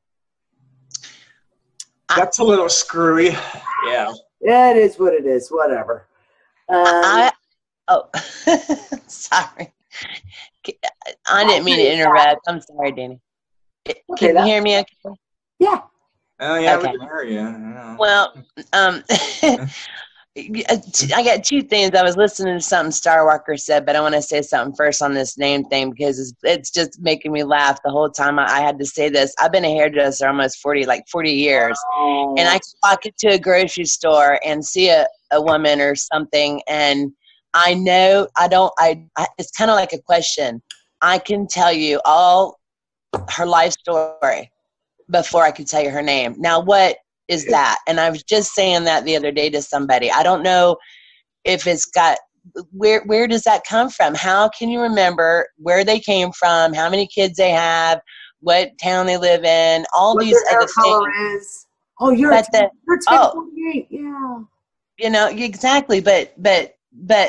That's a little screwy. Yeah. Yeah, it is what it is. Whatever. Sorry. I didn't mean to interrupt. I'm sorry, Danny. Okay, Can you hear me okay? Yeah. Oh, yeah, Okay. we can hear you. Yeah. Well, I got two things. I was listening to something Star Walker said, but I want to say something first on this name thing because it's just making me laugh the whole time I had to say this. I've been a hairdresser almost 40 years, and I walk into a grocery store and see a woman or something, and I know it's kind of like a question. I can tell you all her life story before I could tell you her name. Now, what is that? And I was just saying that the other day to somebody. I don't know if it's got where does that come from? How can you remember where they came from, how many kids they have, what town they live in, all What these their other hair color things. is. Oh, you're But 48. Yeah. You know, exactly. But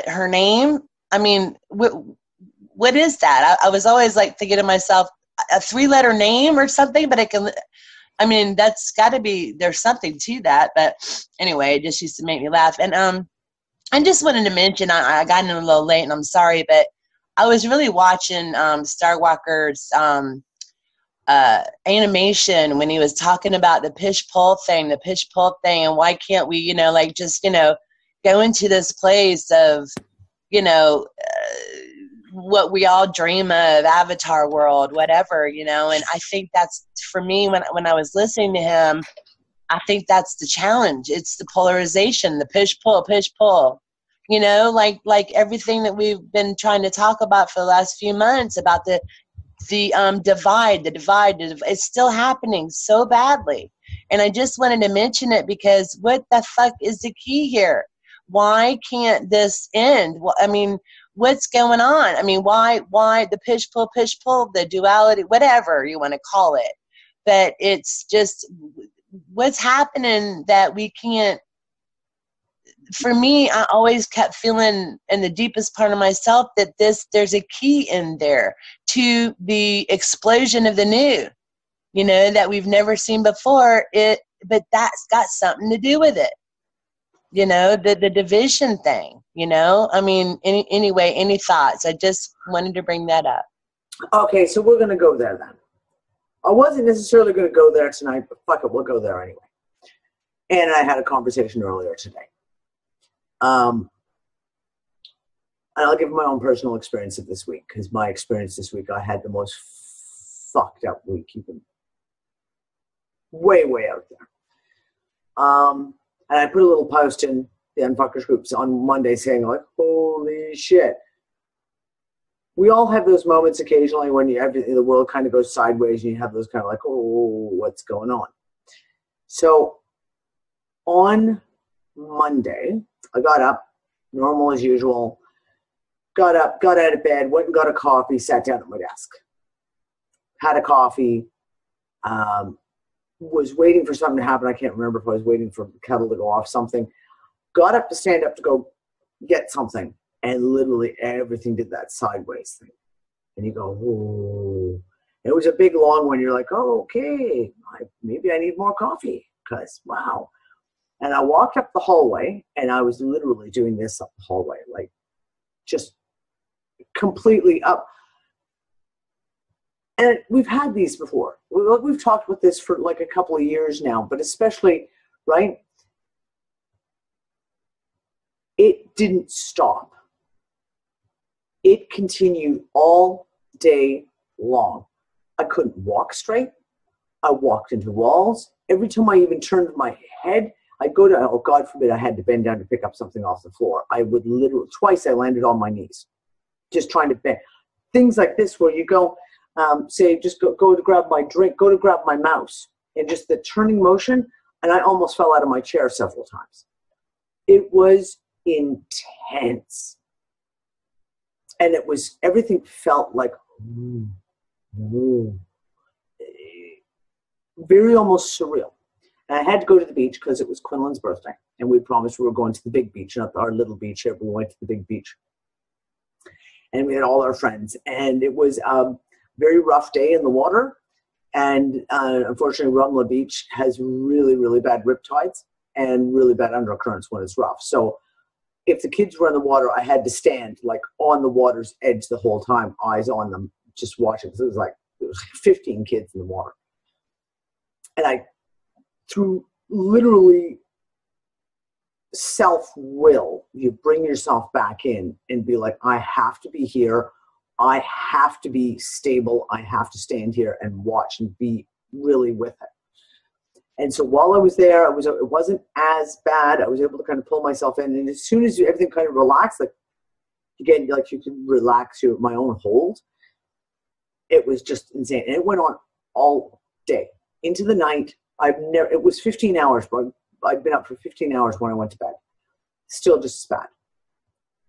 her name, I mean, what is that? I was always like thinking to myself, a 3-letter name or something, but that's got to be, there's something to that. But anyway, it just used to make me laugh. And I just wanted to mention, I got in a little late and I'm sorry, but I was really watching Star Walker's animation when he was talking about the push-pull thing, and why can't we, go into this place of, what we all dream of, Avatar world, whatever, and I think that's, for me, when I was listening to him, I think that's the challenge. It's the polarization, the push-pull, like everything that we've been trying to talk about for the last few months about the divide, it's still happening so badly. And I just wanted to mention it because what the fuck is the key here? Why can't this end? Well, I mean, what's going on? I mean, why the push-pull, the duality, whatever you want to call it. But it's just what's happening that we can't. For me, I always kept feeling in the deepest part of myself that there's a key in there to the explosion of the new, that we've never seen before. But that's got something to do with it. The division thing, I mean, anyway, any thoughts? I just wanted to bring that up. Okay, so we're going to go there then. I wasn't necessarily going to go there tonight, but fuck it, we'll go there anyway. And I had a conversation earlier today. And I'll give my own personal experience of this week, because my experience this week, I had the most fucked up week, even way out there. And I put a little post in the Unfuckers groups on Monday saying, like, holy shit. We all have those moments occasionally when the world kind of goes sideways and you have those kind of like, oh, what's going on? So on Monday, I got up, normal as usual, got up, got out of bed, went and got a coffee, sat down at my desk. Had a coffee, was waiting for something to happen. I can't remember if I was waiting for the kettle to go off, something. Got up to stand up to go get something, and literally everything did that sideways thing. And you go, oh. It was a big, long one. You're like, oh, okay, maybe I need more coffee, because, wow. And I walked up the hallway, and I was literally doing this up the hallway, like just completely up. And we've had these before. We've talked about this for like a couple of years now, but especially, right? It didn't stop. It continued all day long. I couldn't walk straight. I walked into walls. Every time I even turned my head, I'd go to, oh, God forbid, I had to bend down to pick up something off the floor. I would literally, twice I landed on my knees, just trying to bend. Things like this where you go, say, just go to grab my drink, go to grab my mouse, and just the turning motion, and I almost fell out of my chair several times. It was intense. And it was, everything felt like, very almost surreal. And I had to go to the beach because it was Quinlan's birthday. And we promised we were going to the big beach, not our little beach here, but we went to the big beach. And we had all our friends. And it was a very rough day in the water. And unfortunately, Rumla Beach has really, really bad riptides and really bad undercurrents when it's rough. So if the kids were in the water, I had to stand like on the water's edge the whole time, eyes on them, just watching. Because it was like 15 kids in the water. And I, through literally self-will, you bring yourself back in and be like, I have to be here. I have to be stable. I have to stand here and watch and be really with it. And so while I was there, it wasn't as bad. I was able to kind of pull myself in. And as soon as everything kind of relaxed, like, again, like you can relax my own hold, it was just insane. And it went on all day into the night. It was 15 hours, but I'd been up for 15 hours when I went to bed. Still just as bad.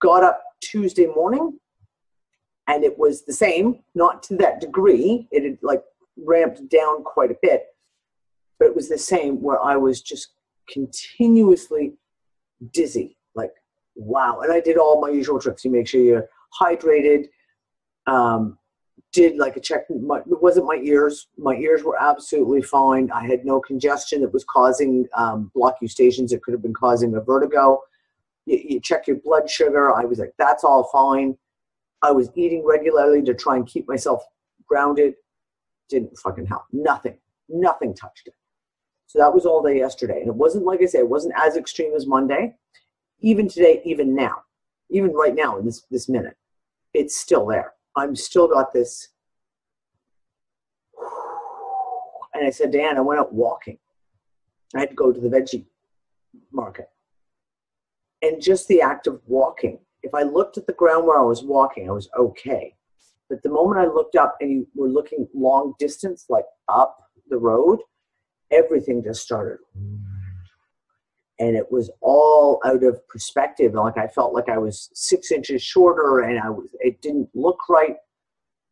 Got up Tuesday morning, and it was the same, not to that degree. It had like ramped down quite a bit, but it was the same where I was just continuously dizzy. Like, wow. And I did all my usual tricks. You make sure you're hydrated. Did like a check. It wasn't my ears. My ears were absolutely fine. I had no congestion that was causing block eustachians. It could have been causing a vertigo. You check your blood sugar. I was like, that's all fine. I was eating regularly to try and keep myself grounded. Didn't fucking help. Nothing touched it. So that was all day yesterday. And it wasn't, like I said, it wasn't as extreme as Monday. Even today, even now, even right now in this minute, it's still there. I'm still got this. And I said, Dan, I went out walking. I had to go to the veggie market. And just the act of walking, if I looked at the ground where I was walking, I was okay. But the moment I looked up and you were looking long distance, like up the road, everything just started. And it was all out of perspective. Like I felt like I was 6 inches shorter, and it didn't look right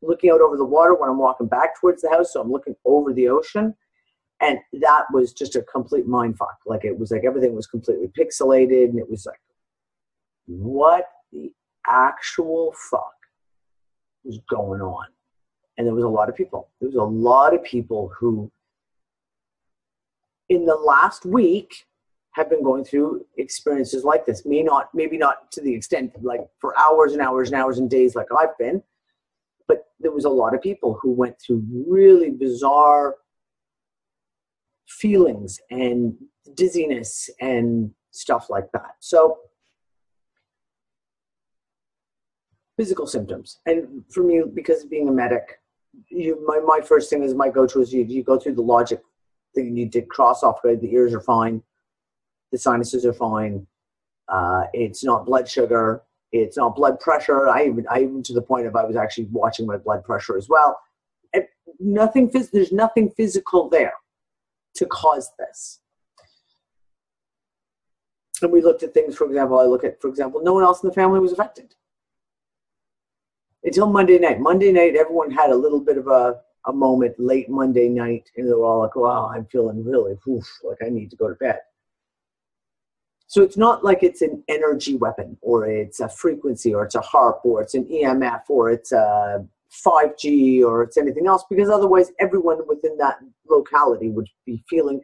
looking out over the water when I'm walking back towards the house. So I'm looking over the ocean. And that was just a complete mind fuck. Like it was like everything was completely pixelated, and it was like, what the actual fuck was going on? And there was a lot of people. There was a lot of people who in the last week have been going through experiences like this. Maybe not to the extent like for hours and hours and hours and days like I've been, but there was a lot of people who went through really bizarre feelings and dizziness and stuff like that. So physical symptoms. And for me, because of being a medic, my first thing is my go-to is you go through the logic thing. You did cross off, the ears are fine. The sinuses are fine. It's not blood sugar. It's not blood pressure. I even to the point of I was actually watching my blood pressure as well. And there's nothing physical there to cause this. And we looked at things, for example, no one else in the family was affected. Until Monday night. Monday night, everyone had a little bit of a moment late Monday night, and they were all like, wow, I'm feeling really, like I need to go to bed. So it's not like it's an energy weapon, or it's a frequency, or it's a HARP, or it's an EMF, or it's a 5G, or it's anything else, because otherwise everyone within that locality would be feeling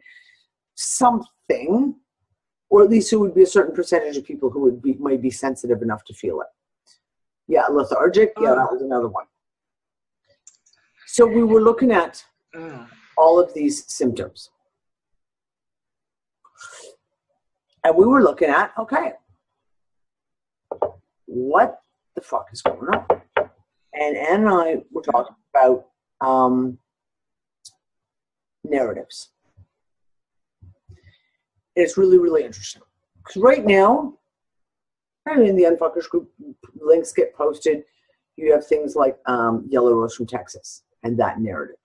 something, or at least it would be a certain percentage of people who might be sensitive enough to feel it. Yeah, lethargic, yeah, that was another one. So we were looking at all of these symptoms. And we were looking at, okay, what the fuck is going on? And Ann and I were talking about narratives. It's really, really interesting. Because right now, in the Unfuckers group, links get posted. You have things like Yellow Rose from Texas and that narrative.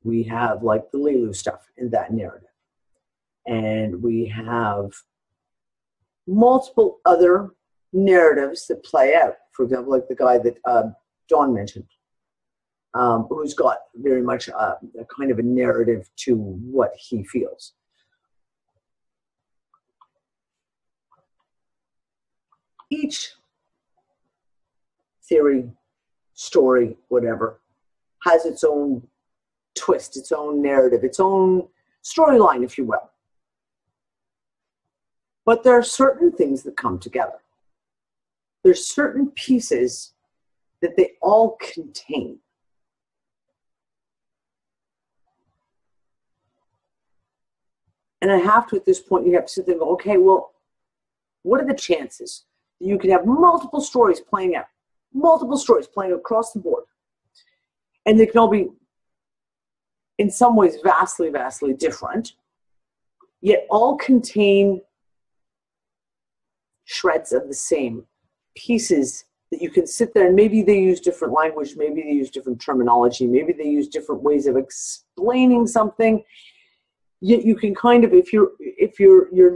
We have like the Lilu stuff and that narrative. And we have multiple other narratives that play out. For example, like the guy that Dawn mentioned, who's got very much a kind of a narrative to what he feels. Each theory, story, whatever, has its own twist, its own narrative, its own storyline, if you will. But there are certain things that come together. There's certain pieces that they all contain. And I have to, at this point, you have to sit there and go, okay, well, what are the chances that you can have multiple stories playing out, multiple stories playing across the board, and they can all be, in some ways, vastly, vastly different, yet all contain shreds of the same pieces that you can sit there and maybe they use different language, maybe they use different terminology, maybe they use different ways of explaining something. Yet you can kind of, if you're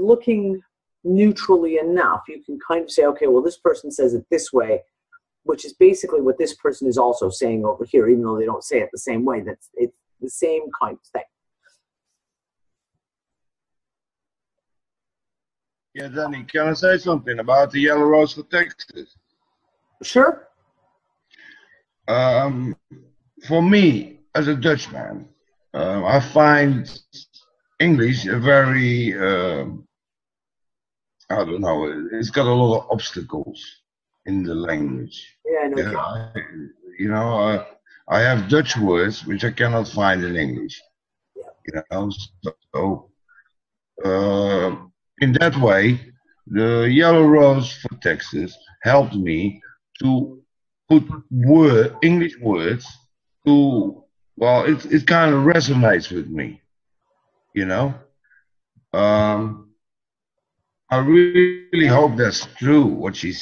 looking neutrally enough, you can kind of say, okay, well, this person says it this way, which is basically what this person is also saying over here, even though they don't say it the same way. It's the same kind of thing. Yeah, Danny, can I say something about the Yellow Rose for Texas? Sure. For me, as a Dutchman, I find English a very, I don't know, it's got a lot of obstacles in the language. Yeah, I know. I have Dutch words which I cannot find in English. Yeah. So in that way, the Yellow Rose for Texas helped me to put English words to, well, it kind of resonates with me, you know. I really hope that's true what she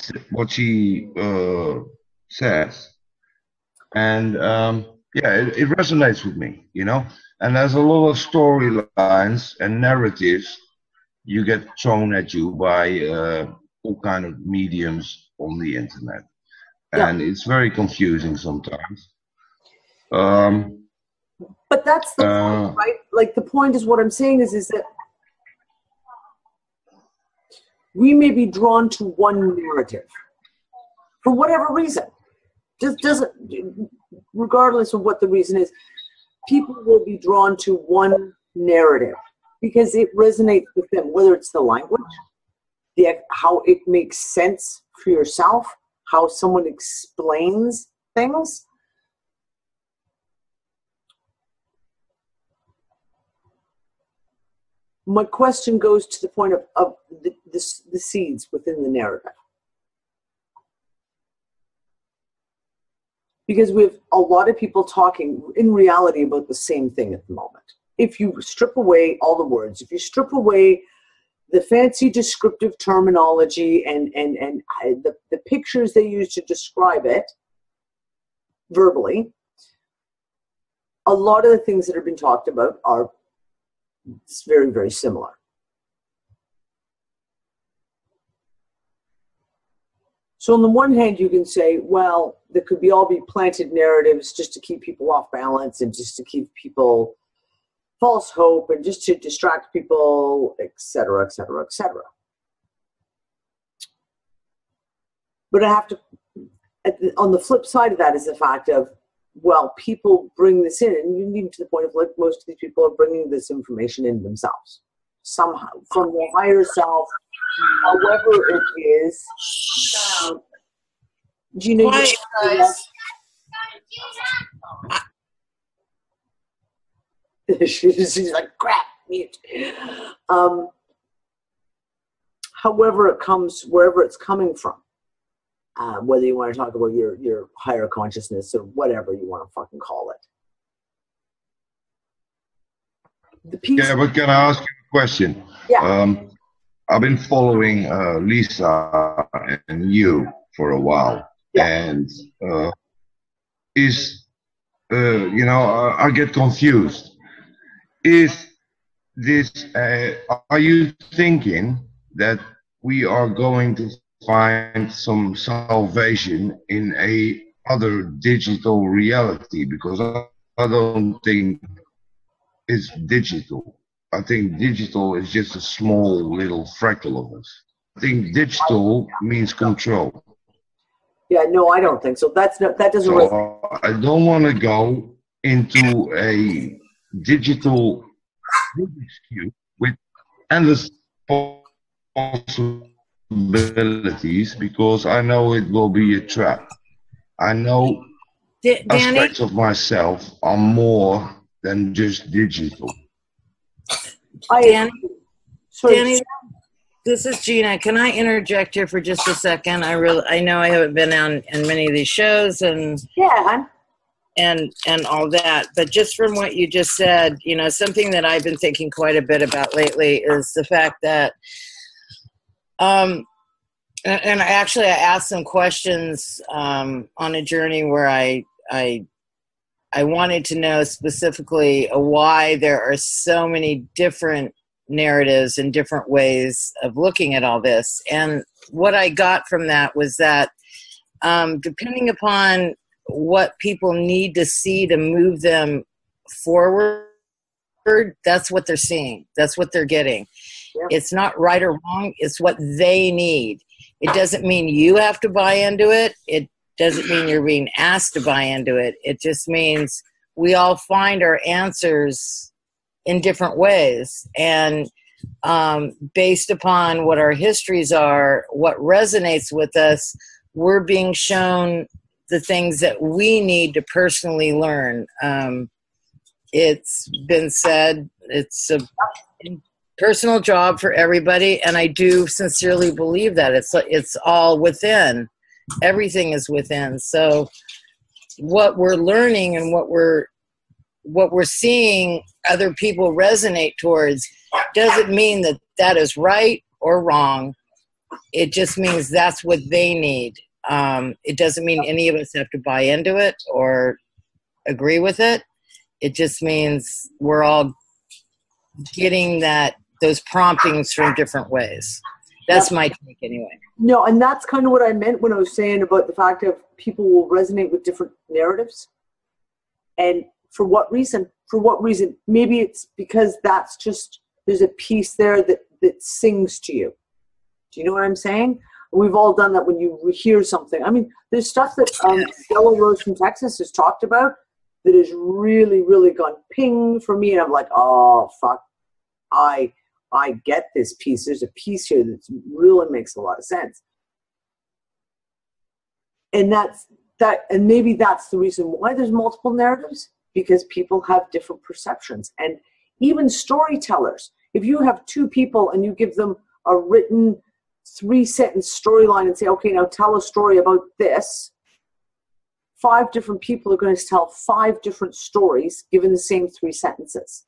says, and yeah, it resonates with me, you know. And there's a lot of storylines and narratives you get thrown at you by all kind of mediums on the internet, and it's very confusing sometimes. But that's the point, right? Like the point is, what I'm saying is that we may be drawn to one narrative for whatever reason. Just doesn't, regardless of what the reason is, people will be drawn to one narrative because it resonates with them, whether it's the language, how it makes sense for yourself, how someone explains things. My question goes to the point of the seeds within the narrative. Because we have a lot of people talking in reality about the same thing at the moment. If you strip away all the words, if you strip away the fancy descriptive terminology and the pictures they use to describe it verbally, a lot of the things that have been talked about are very, very similar. So on the one hand, you can say, well, there could all be planted narratives just to keep people off balance and just to keep people false hope and just to distract people, et cetera, et cetera, et cetera. But I have to, on the flip side of that is the fact of, well, people bring this in, and you need to the point of like most of these people are bringing this information in themselves somehow from their higher self, however it is. Do you know? Quiet, guys. She's like, crap, mute. However it comes, wherever it's coming from. whether you want to talk about your higher consciousness or whatever you want to fucking call it. The piece. Yeah, but can I ask you a question? Yeah. I've been following Lisa and you for a while, and I get confused. Is this? Are you thinking that we are going to find some salvation in a other digital reality? Because I don't think it's digital. I think digital is just a small little fractal of us. I think digital means control. Yeah, no, I don't think so. That doesn't. So I don't want to go into a digital Rubik's Cube with endless possibilities, because I know it will be a trap. I know aspects of myself are more than just digital. Danny, this is Gina. Can I interject here for just a second? I know I haven't been on in many of these shows and all that, but just from what you just said, something that I've been thinking quite a bit about lately is the fact that, and I asked some questions on a journey where I wanted to know specifically why there are so many different narratives and different ways of looking at all this. And what I got from that was that depending upon what people need to see to move them forward, that's what they're seeing. That's what they're getting. Yep. It's not right or wrong. It's what they need. It doesn't mean you have to buy into it. It doesn't mean you're being asked to buy into it. It just means we all find our answers in different ways. And based upon what our histories are, what resonates with us, we're being shown the things that we need to personally learn. It's been said, it's a personal job for everybody, and I do sincerely believe that. It's all within. Everything is within. So what we're learning and what we're seeing other people resonate towards doesn't mean that that is right or wrong. It just means that's what they need. It doesn't mean any of us have to buy into it or agree with it. It just means we're all getting those promptings from different ways. That's my take anyway. No, and that's kind of what I meant when I was saying about the fact of people will resonate with different narratives. And for what reason? Maybe it's because that's just, there's a piece there that sings to you. Do you know what I'm saying? We've all done that when you hear something. I mean, there's stuff that Stella Rose from Texas has talked about that has really, really gone ping for me. And I'm like, oh, fuck. I get this piece. There's a piece here that really makes a lot of sense. And and maybe that's the reason why there's multiple narratives, because people have different perceptions. And even storytellers, if you have two people and you give them a written 3-sentence storyline and say, okay, now tell a story about this, 5 different people are going to tell 5 different stories given the same 3 sentences.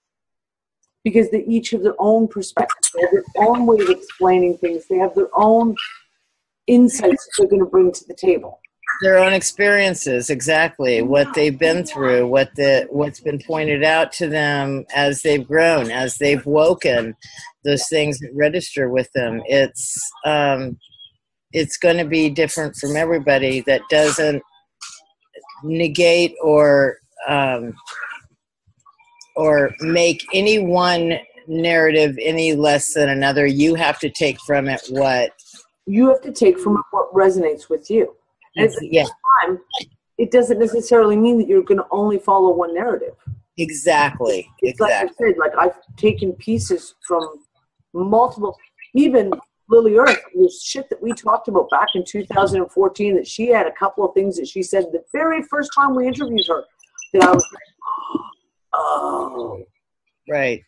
Because they each have their own perspective. They have their own way of explaining things. They have their own insights that they're going to bring to the table. Their own experiences, exactly. What they've been through, what's been pointed out to them as they've grown, as they've woken, those things that register with them. It's going to be different from everybody. That doesn't negate or make any one narrative any less than another. You have to take from it what resonates with you. And at the same time, it doesn't necessarily mean that you're going to only follow one narrative. Exactly. It's like I said, like I've taken pieces from multiple, even Lily Earth, there's shit that we talked about back in 2014 that she had a couple of things that she said the very first time we interviewed her that I was like, oh, right.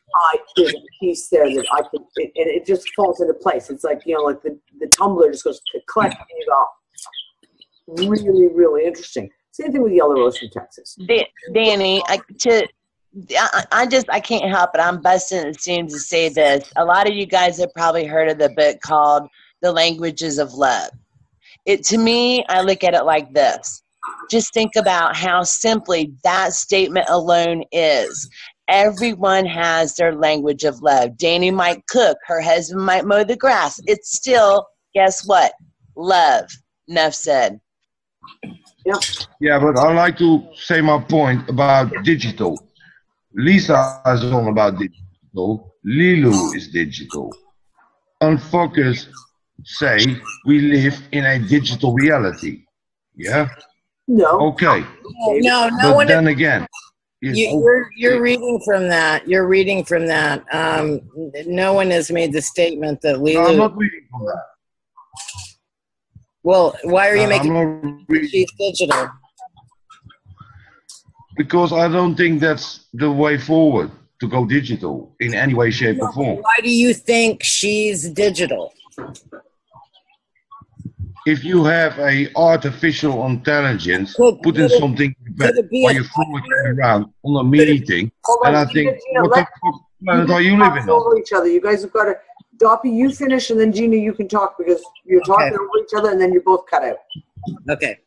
There's a piece there that I can, and it just falls into place. It's like, like the tumbler just goes click and you go, really, really interesting. Same thing with Yellow Rose from Texas. Danny, I can't help it. I'm busting at the seams to say this. A lot of you guys have probably heard of the book called The Languages of Love. To me, I look at it like this. Just think about how simply that statement alone is. Everyone has their language of love. Danny might cook. Her husband might mow the grass. It's still, guess what? Love. Enough said. Yeah, but I'd like to say my point about digital. Lisa is all about digital. Lilu is digital. UnFuckers say we live in a digital reality. Yeah? No. Okay. No But one. then again, You're reading from that. You're reading from that. No one has made the statement that Lilu. No, I'm not reading from that. Well, why are you making I'm not reading, she's digital? because I don't think that's the way forward to go digital in any way, shape, or form. Why do you think she's digital? If you have a artificial intelligence, put in something while you throw it around on a meeting, and I think, what the fuck planet are you living on? Over each other. You guys have got to. Doppy, you finish, and then Gina, you can talk because you're talking over each other, and then you're both cut out. Okay.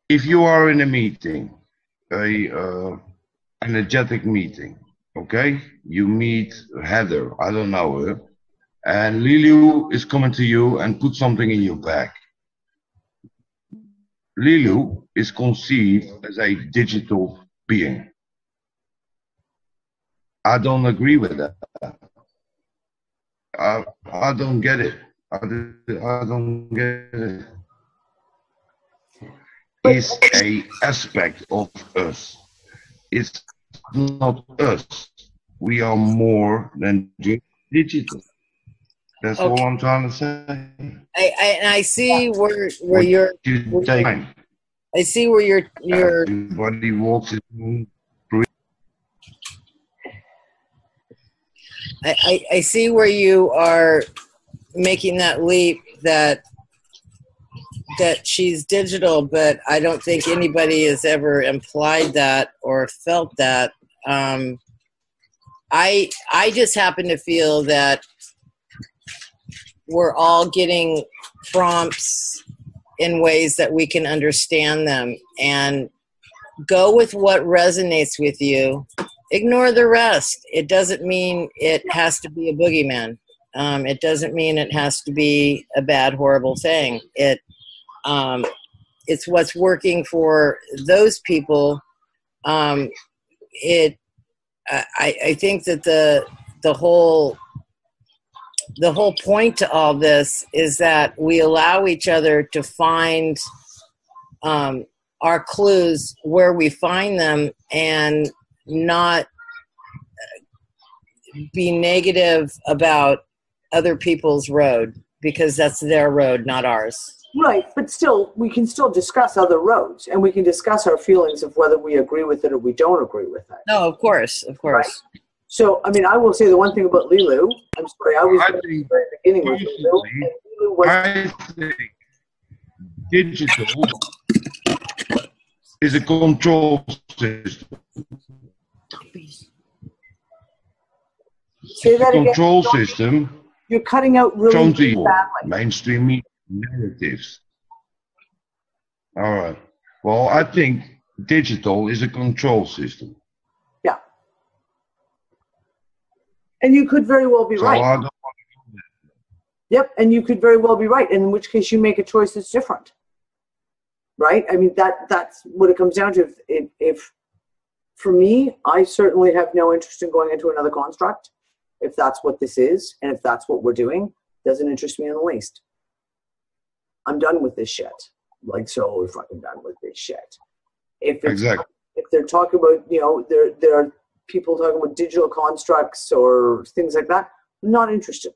If you are in a meeting, energetic meeting, okay? You meet Heather, I don't know her, and Lilu is coming to you and put something in your bag. Lilu is conceived as a digital being. I don't agree with that. I don't get it. I don't get it. It's a aspect of us. It's not us. We are more than digital. That's all I'm trying to say. I see where you're. I see where you're. Everybody walks in. I see where you are making that leap that she's digital, but I don't think anybody has ever implied that or felt that. I just happen to feel that we're all getting prompts in ways that we can understand them, and go with what resonates with you. Ignore the rest. It doesn't mean it has to be a boogeyman. It doesn't mean it has to be a bad, horrible thing. It's what's working for those people. I think that the whole point to all this is that we allow each other to find our clues where we find them, and not be negative about other people's road, because that's their road, not ours. Right, but still, we can still discuss other roads, and we can discuss our feelings of whether we agree with it or we don't agree with it. No, of course. Right? So, I mean, I will say the one thing about Lilu, I'm sorry, I was at the very beginning with Lilu, and Lilu was... I think digital is a control system. Say that again. Control system. You're cutting out really badly. Mainstream media narratives. All right. Well, I think digital is a control system. Yeah. And you could very well be right. I don't want to do that. Yep, and you could very well be right, in which case you make a choice that's different. Right? I mean, that's what it comes down to. If for me, I certainly have no interest in going into another construct. If that's what this is, and if that's what we're doing, doesn't interest me in the least. I'm done with this shit. Like, so fucking done with this shit. If they're talking about, there are people talking about digital constructs or things like that, I'm not interested.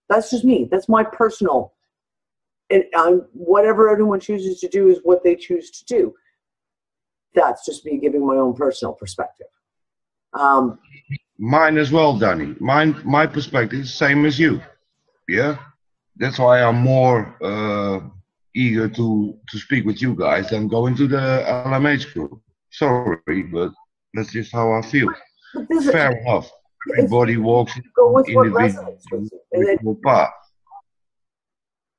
That's just me. That's my personal. And whatever everyone chooses to do is what they choose to do. That's just me giving my own personal perspective. Mine as well, Danny. My perspective is the same as you. Yeah, that's why I'm more eager to speak with you guys than going to the LMH group. Sorry, but that's just how I feel. Fair enough. Everybody walks go with what individual resonates with you. path.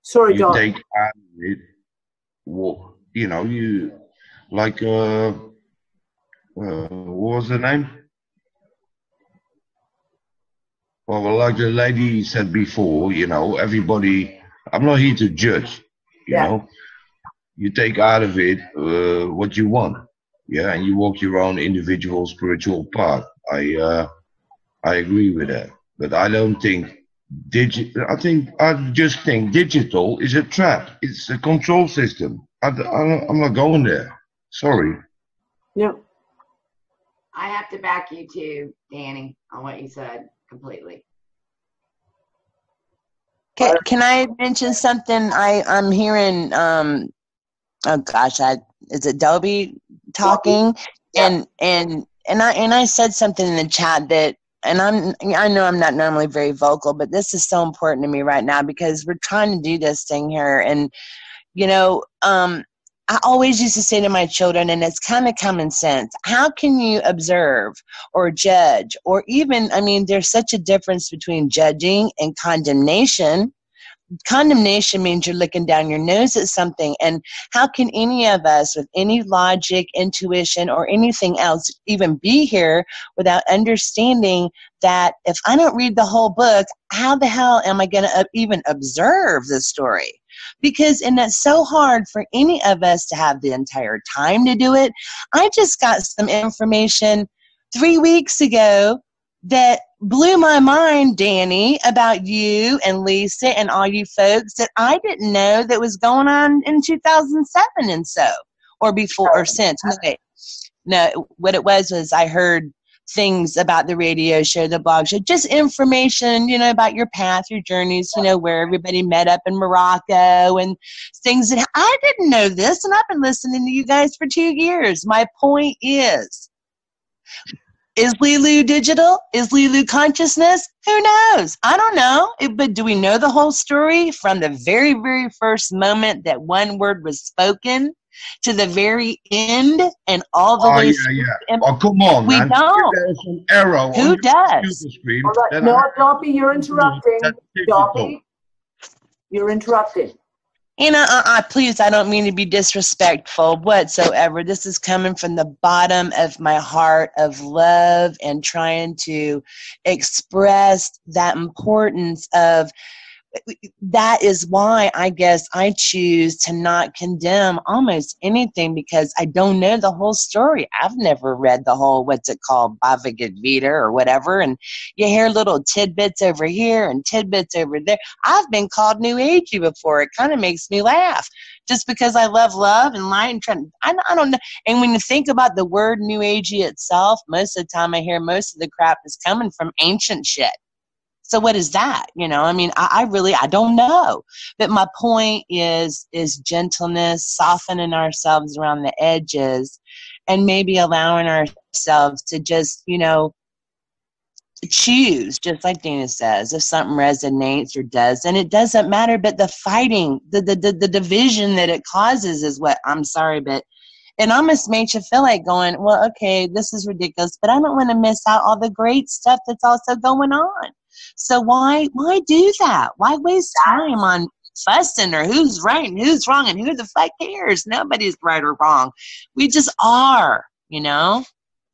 Sorry, you Don. take out of it, you know, you like what was the name? Well, like the lady said before, you know, everybody. I'm not here to judge. You know, you take out of it what you want, yeah, and you walk your own individual spiritual path. I agree with that, but I don't think I just think digital is a trap. It's a control system. I'm not going there. Sorry. Yeah. I have to back you too, Danny, on what you said completely. Can I mention something? I'm hearing. Oh gosh, is it Dobie talking? Yeah. And I said something in the chat that, and I know I'm not normally very vocal, but this is so important to me right now because we're trying to do this thing here, and you know, I always used to say to my children, and it's kind of common sense, how can you observe or judge, or even, I mean, there's such a difference between judging and condemnation. Condemnation means you're looking down your nose at something, and how can any of us with any logic, intuition, or anything else even be here without understanding that if I don't read the whole book, how the hell am I going to even observe the story? Because, and that's so hard for any of us to have the entire time to do it. I just got some information 3 weeks ago that blew my mind, Danny, about you and Lisa and all you folks that I didn't know that was going on in 2007 and so, or before or since. No, what it was I heard things about the radio show, the blog show, just information, you know, about your path, your journeys, you know, where everybody met up in Morocco and things that I didn't know this, and I've been listening to you guys for 2 years. My point is Lilu digital? Is Lilu consciousness? Who knows? I don't know. But do we know the whole story from the very, very first moment that one word was spoken to the very end and all the way through? Yeah. Oh, come on, we man. Don't. There's an arrow Who on does? Screen No, Doppy, you're interrupting. Doppy, you're interrupting. And please, I don't mean to be disrespectful whatsoever. This is coming from the bottom of my heart of love and trying to express that importance of. That is why I guess I choose to not condemn almost anything, because I don't know the whole story. I've never read the whole, what's it called, Bhagavad Gita or whatever, and you hear little tidbits over here and tidbits over there. I've been called New Agey before. It kind of makes me laugh just because I love and light and I don't know. And when you think about the word New Agey itself, most of the time I hear most of the crap is coming from ancient shit. So what is that? You know, I mean, I don't know. But my point is gentleness, softening ourselves around the edges, and maybe allowing ourselves to just, you know, choose, just like Dana says, if something resonates or doesn't. It doesn't matter, but the fighting, the division that it causes is what, I'm sorry, but it almost makes you feel like going, well, okay, this is ridiculous, but I don't want to miss out all the great stuff that's also going on. So why do that? Why waste time on fussing or who's right and who's wrong and who the fuck cares? Nobody's right or wrong. We just are, you know?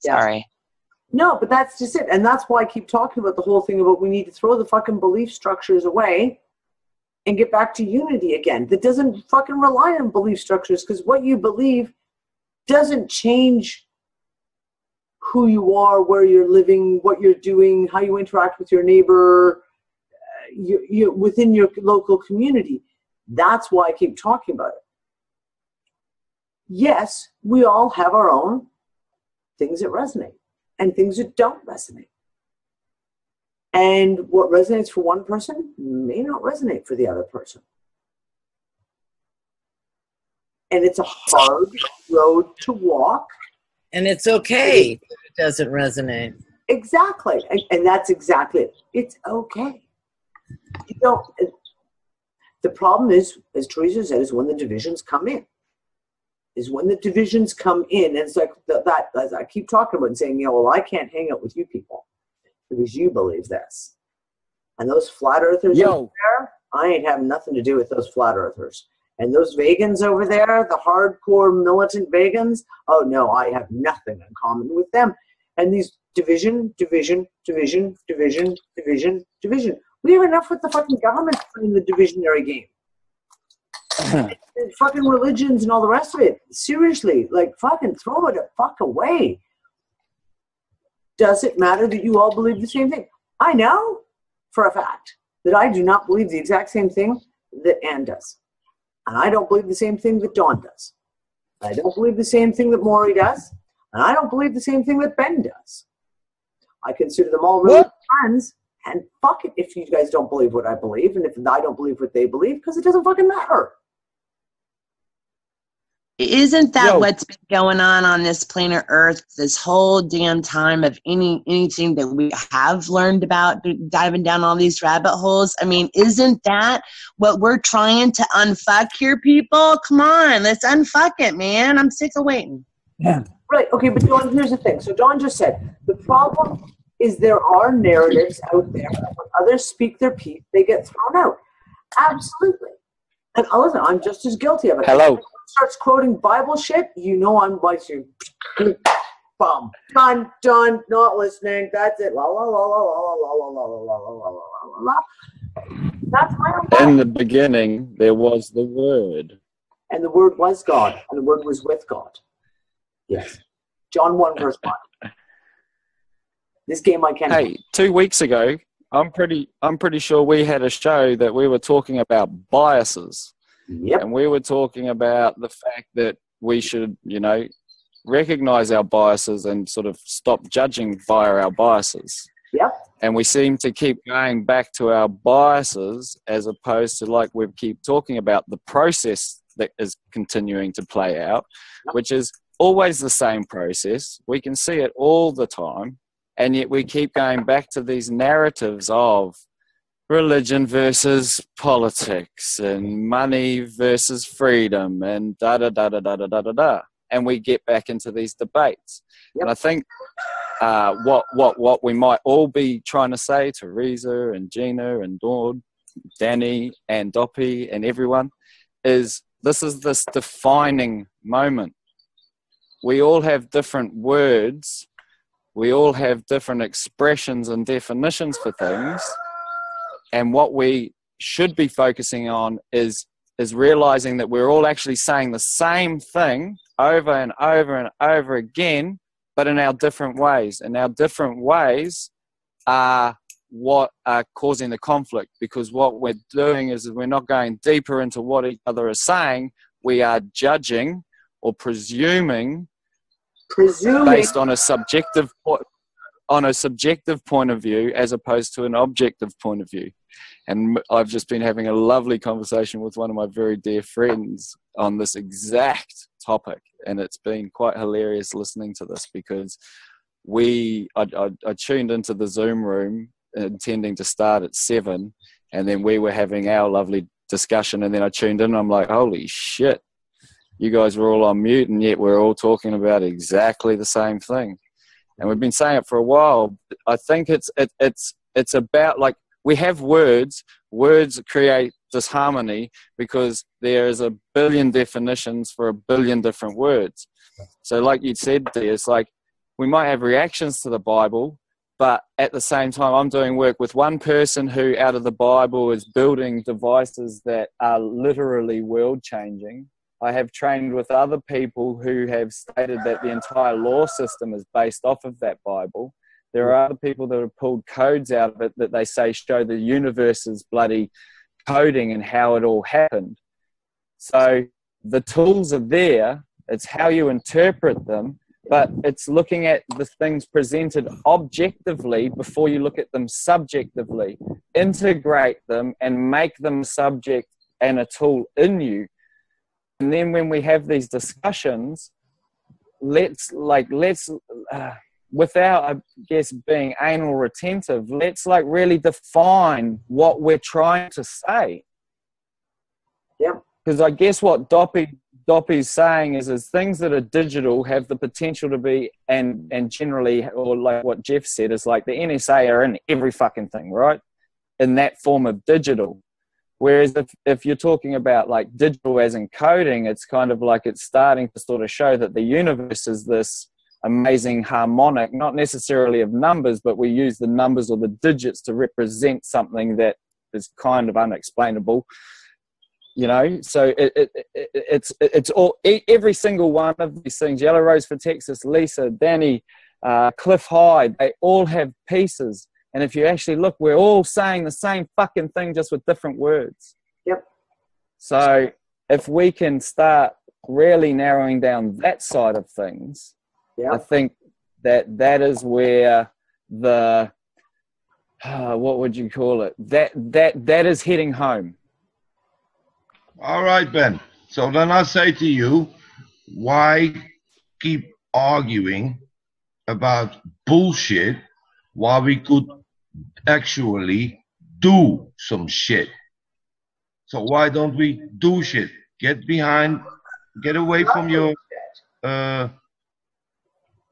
Yeah. Sorry. No, but that's just it. And that's why I keep talking about the whole thing about we need to throw the fucking belief structures away and get back to unity again. That doesn't fucking rely on belief structures, because what you believe doesn't change who you are, where you're living, what you're doing, how you interact with your neighbor, you within your local community. That's why I keep talking about it. Yes, we all have our own things that resonate and things that don't resonate. And what resonates for one person may not resonate for the other person. And it's a hard road to walk. And it's okay if it doesn't resonate. Exactly. And that's exactly it. It's okay. You know, The problem is, as Teresa said, is when the divisions come in. And it's like that, as I keep talking about and saying, well, I can't hang out with you people because you believe this. And those flat earthers over there, I ain't having nothing to do with those flat earthers. And those vegans over there, the hardcore militant vegans, oh no, I have nothing in common with them. And these division. We have enough with the fucking government playing the divisionary game. And fucking religions and all the rest of it. Seriously, like fucking throw it the fuck away. Does it matter that you all believe the same thing? I know for a fact that I do not believe the exact same thing that Ann does. And I don't believe the same thing that Dawn does. I don't believe the same thing that Maury does. And I don't believe the same thing that Ben does. I consider them all really friends. And fuck it if you guys don't believe what I believe and if I don't believe what they believe, because it doesn't fucking matter. Isn't that what's been going on this planet Earth this whole damn time of anything that we have learned about diving down all these rabbit holes? I mean, isn't that what we're trying to unfuck here, people? Come on, let's unfuck it, man. I'm sick of waiting. Yeah. Right, okay, but Dawn, here's the thing. So Dawn just said, the problem is there are narratives out there that when others speak their piece, they get thrown out. Absolutely. And listen, I'm just as guilty of it. Hello. Starts quoting Bible shit, you know I'm watching. Bum. Done, not listening. That's it. La la la la la la la la la la la la la. That's my own. In the beginning, there was the Word. And the Word was God, and the Word was with God. Yes. John 1 verse 1. This game I can't. Hey, 2 weeks ago, I'm pretty sure we had a show that we were talking about biases. Yep. And we were talking about the fact that we should, recognize our biases and sort of stop judging via our biases. Yep. And we seem to keep going back to our biases as opposed to, like we keep talking about, the process that is continuing to play out, which is always the same process. We can see it all the time. And yet we keep going back to these narratives of religion versus politics and money versus freedom and da-da-da-da-da-da-da-da. And we get back into these debates. Yep. And I think what we might all be trying to say, Teresa and Gina and Dawn, Danny and Doppy and everyone, is this is this defining moment. We all have different words. We all have different expressions and definitions for things. And what we should be focusing on is realizing that we're all actually saying the same thing over and over and over again, but in our different ways. And our different ways are what are causing the conflict, because what we're doing is we're not going deeper into what each other is saying. We are judging or presuming based on a subjective point of view as opposed to an objective point of view. And I've just been having a lovely conversation with one of my very dear friends on this exact topic, and it's been quite hilarious listening to this, because I tuned into the Zoom room intending to start at 7, and then we were having our lovely discussion, and then I tuned in and I'm like, holy shit, you guys were all on mute and yet we're all talking about exactly the same thing. And we've been saying it for a while. I think it's about, like, we have words create disharmony because there is a billion definitions for a billion different words. So like you said, it's like we might have reactions to the Bible, but at the same time, I'm doing work with one person who out of the Bible is building devices that are literally world changing. I have trained with other people who have stated that the entire law system is based off of that Bible. There are other people that have pulled codes out of it that they say show the universe's bloody coding and how it all happened. So the tools are there. It's how you interpret them, but it's looking at the things presented objectively before you look at them subjectively. Integrate them and make them subject and a tool in you. And then when we have these discussions, let's without, I guess, being anal retentive, let's really define what we're trying to say. Yep. Because I guess what Doppy's saying is things that are digital have the potential to be, and generally, or like what Jeff said, is like the NSA are in every fucking thing, right? In that form of digital. Whereas if you're talking about like digital as in coding, it's kind of like it's starting to sort of show that the universe is this amazing harmonic, not necessarily of numbers, but we use the numbers or the digits to represent something that is kind of unexplainable. You know, so it's all, every single one of these things, Yellow Rose for Texas, Lisa, Danny, Cliff Hyde, they all have pieces. And if you actually look, we're all saying the same fucking thing, just with different words. Yep. So if we can start really narrowing down that side of things, I think that is where the, what would you call it? That is heading home. All right, Ben. So then I say to you, why keep arguing about bullshit while we could actually do some shit? So why don't we do shit? Get away from your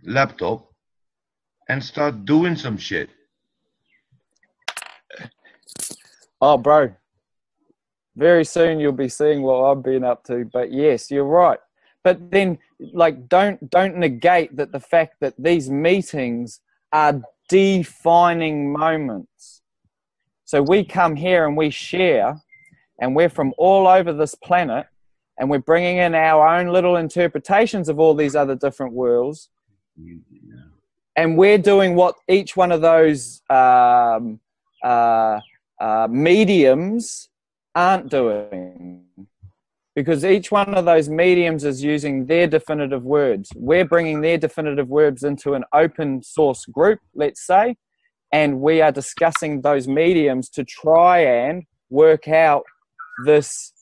laptop and start doing some shit. Oh, bro. Very soon you'll be seeing what I've been up to. But yes, you're right. But then, like, don't negate that the fact that these meetings are defining moments. So we come here and we share, and we're from all over this planet, and we're bringing in our own little interpretations of all these other different worlds. And we're doing what each one of those mediums aren't doing, because each one of those mediums is using their definitive words. We're bringing their definitive words into an open source group, let's say, and we are discussing those mediums to try and work out this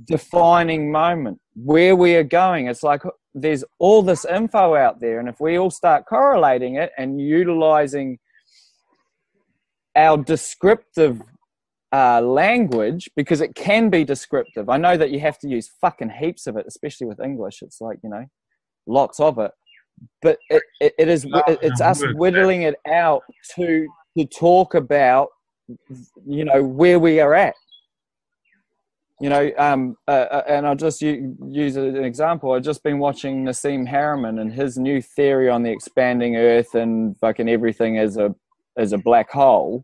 defining moment, where we are going. It's like there's all this info out there, and if we all start correlating it and utilizing our descriptive language, because it can be descriptive. I know that you have to use fucking heaps of it, especially with English. It's like, you know, lots of it. But it's us whittling it out to talk about, you know, where we are at. You know, and I'll just use an example. I've just been watching Nassim Harriman and his new theory on the expanding Earth and fucking everything as a black hole.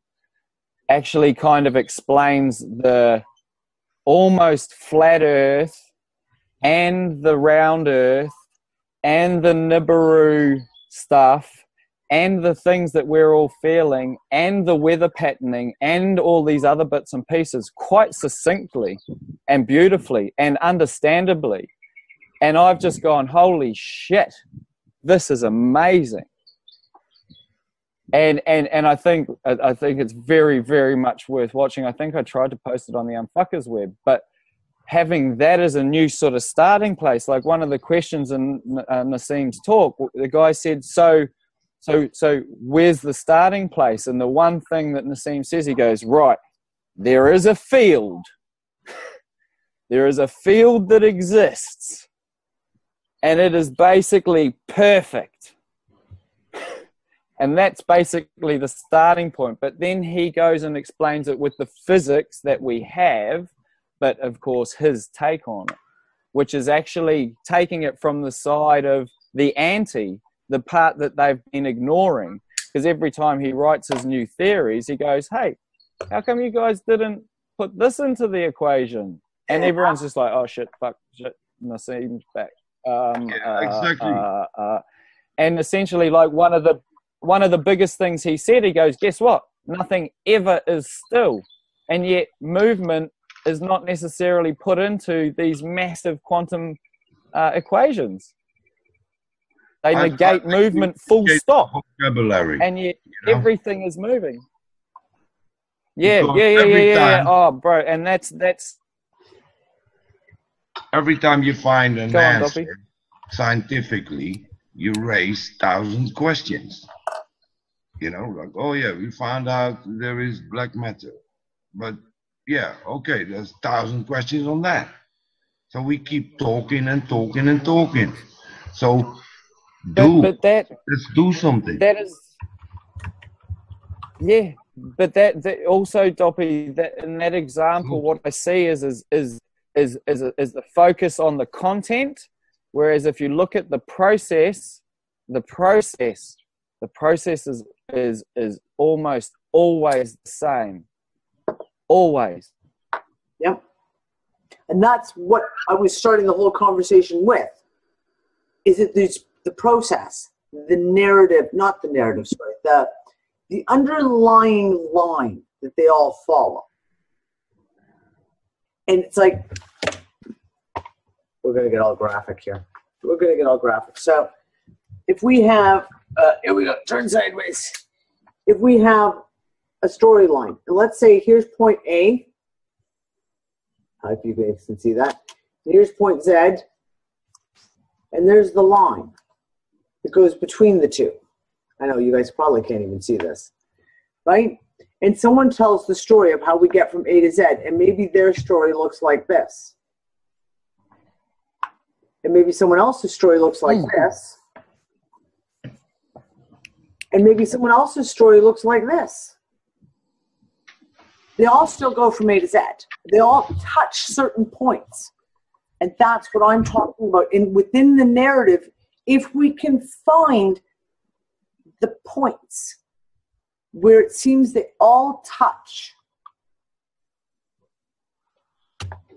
Actually kind of explains the almost flat Earth and the round Earth and the Nibiru stuff and the things that we're all feeling and the weather patterning and all these other bits and pieces quite succinctly and beautifully and understandably. And I've just gone, holy shit, this is amazing. And I think it's very, very much worth watching. I think I tried to post it on the UnFuckers web, but having that as a new sort of starting place, like one of the questions in Nassim's talk, the guy said, so where's the starting place? And the one thing that Nassim says, he goes, right, there is a field. There is a field that exists, and it is basically perfect. And that's basically the starting point. But then he goes and explains it with the physics that we have, but of course his take on it, which is actually taking it from the side of the anti, the part that they've been ignoring. Because every time he writes his new theories, he goes, hey, how come you guys didn't put this into the equation? And everyone's just like, oh shit, fuck, shit, Nassim's back. Exactly. And essentially, like one of the biggest things he said, he goes, guess what? Nothing ever is still. And yet movement is not necessarily put into these massive quantum equations. They negate movement full stop. Vocabulary, and yet you know? everything is moving. Yeah. Time, oh, bro. And that's every time you find an Go on, answer Doppy. scientifically, you raise thousands questions. You know, like, oh yeah, we found out there is black matter, but Yeah, okay, there's 1,000 questions on that. So we keep talking and talking and talking. So but that let's do something. that is, yeah, but that also, Doppy, that in that example, what I see is the focus on the content, whereas if you look at the process is almost always the same. Always. Yep. And that's what I was starting the whole conversation with. Is it the process, the narrative, not the narrative, sorry, the underlying line that they all follow. And it's like, we're going to get all graphic here. We're going to get all graphic. So if we have, here we go, turn sideways. If we have a storyline, and let's say here's point A. I hope you guys can see that. Here's point Z, and there's the line that goes between the two. I know you guys probably can't even see this, right? And someone tells the story of how we get from A to Z, and maybe their story looks like this. And maybe someone else's story looks like this. And maybe someone else's story looks like this. They all still go from A to Z. They all touch certain points. And that's what I'm talking about. And within the narrative, if we can find the points where it seems they all touch.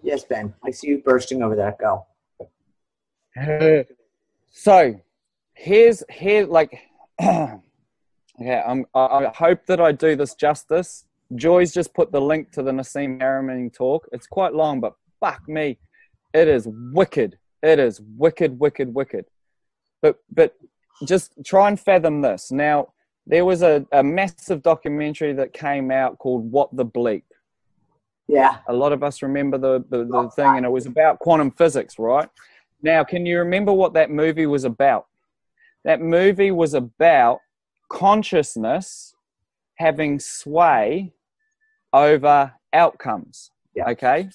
Yes, Ben, I see you bursting over that. Go. So here's like, yeah, I hope that I do this justice. Joy's just put the link to the Nassim Haramein talk. It's quite long, but fuck me, it is wicked. It is wicked, wicked, wicked. But just try and fathom this. Now, there was a massive documentary that came out called What the Bleep. Yeah. A lot of us remember the thing, and it was about quantum physics, right? Now, can you remember what that movie was about? That movie was about consciousness having sway over outcomes, okay?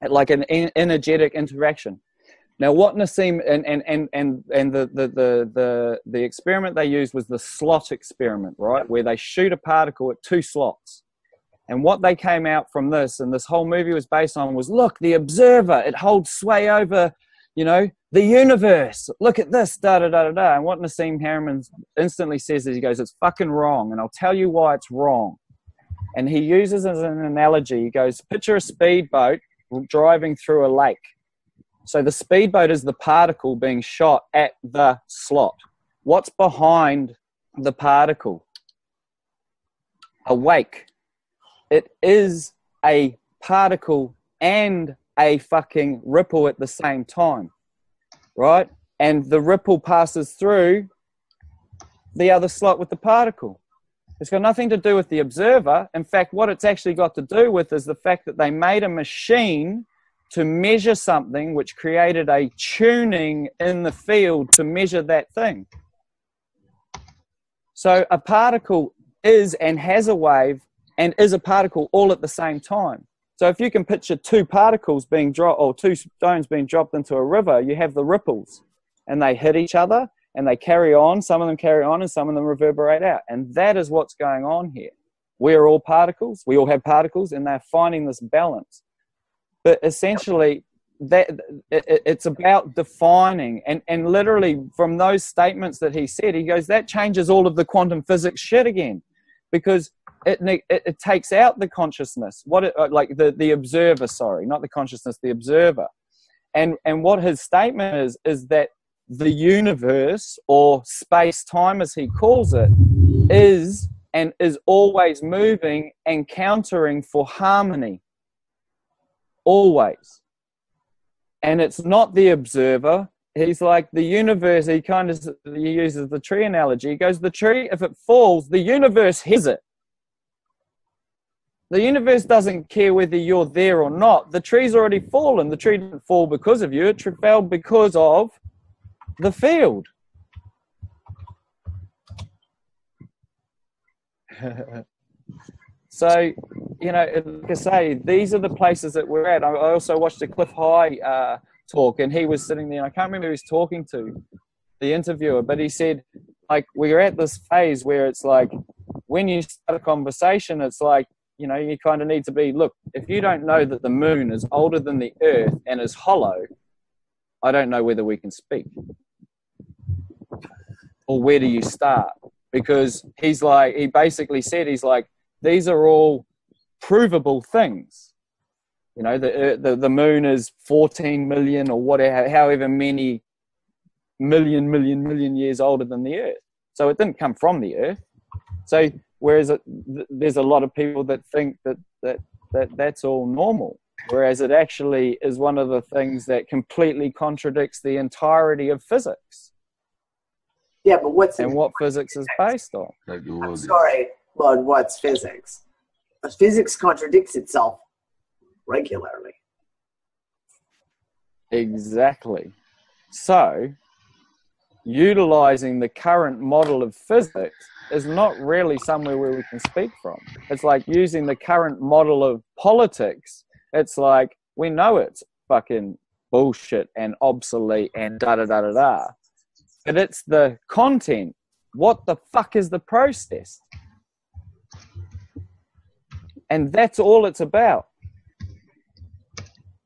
Like an energetic interaction. Now, what Nassim and the experiment they used was the slot experiment, right? Where they shoot a particle at 2 slots. And what they came out from this, and this whole movie was based on, was, look, the observer, it holds sway over, you know, the universe. Look at this, da-da-da-da-da. And what Nassim Haramein instantly says is, he goes, it's fucking wrong, and I'll tell you why it's wrong. And he uses as an analogy, he goes, picture a speedboat driving through a lake. So the speedboat is the particle being shot at the slot. What's behind the particle? A wake. It is a particle and a fucking ripple at the same time, right? And the ripple passes through the other slot with the particle. It's got nothing to do with the observer. In fact, what it's actually got to do with is the fact that they made a machine to measure something, which created a tuning in the field to measure that thing. So a particle is and has a wave and is a particle all at the same time. So if you can picture 2 particles being dropped, or 2 stones being dropped into a river, you have the ripples, and they hit each other and they carry on. Some of them carry on and some of them reverberate out. And that is what's going on here. We're all particles. We all have particles, and they're finding this balance. But essentially, it's about defining, and literally from those statements that he said, he goes, that changes all of the quantum physics shit again, because it takes out the consciousness, like the observer, sorry, not the consciousness, the observer. And what his statement is that the universe, or space-time as he calls it, is and is always moving and countering for harmony. Always. And it's not the observer. He's like the universe. He uses the tree analogy. He goes, the tree, if it falls, the universe hears it. The universe doesn't care whether you're there or not. The tree's already fallen. The tree didn't fall because of you. It fell because of the field. So you know, like I say, these are the places that we're at. I also watched a Cliff High talk, and he was sitting there, and I can't remember who he was talking to, the interviewer, but he said, like, we're at this phase where it's like, when you start a conversation, it's like, you know, you kind of need to be, look, if you don't know that the moon is older than the earth and is hollow, I don't know whether we can speak. Or where do you start? Because he's like, he basically said, he's like, these are all provable things. You know, the moon is 14 million or whatever, however many million years older than the earth. So it didn't come from the earth. So whereas there's a lot of people that think that's all normal, whereas it actually is one of the things that completely contradicts the entirety of physics. Yeah, but what physics is based on? I'm sorry, but what's physics? Physics contradicts itself regularly. Exactly. So, utilizing the current model of physics is not really somewhere where we can speak from. It's like using the current model of politics. It's like, we know it's fucking bullshit and obsolete and da-da-da-da-da. But it's the content. What the fuck is the process? And that's all it's about.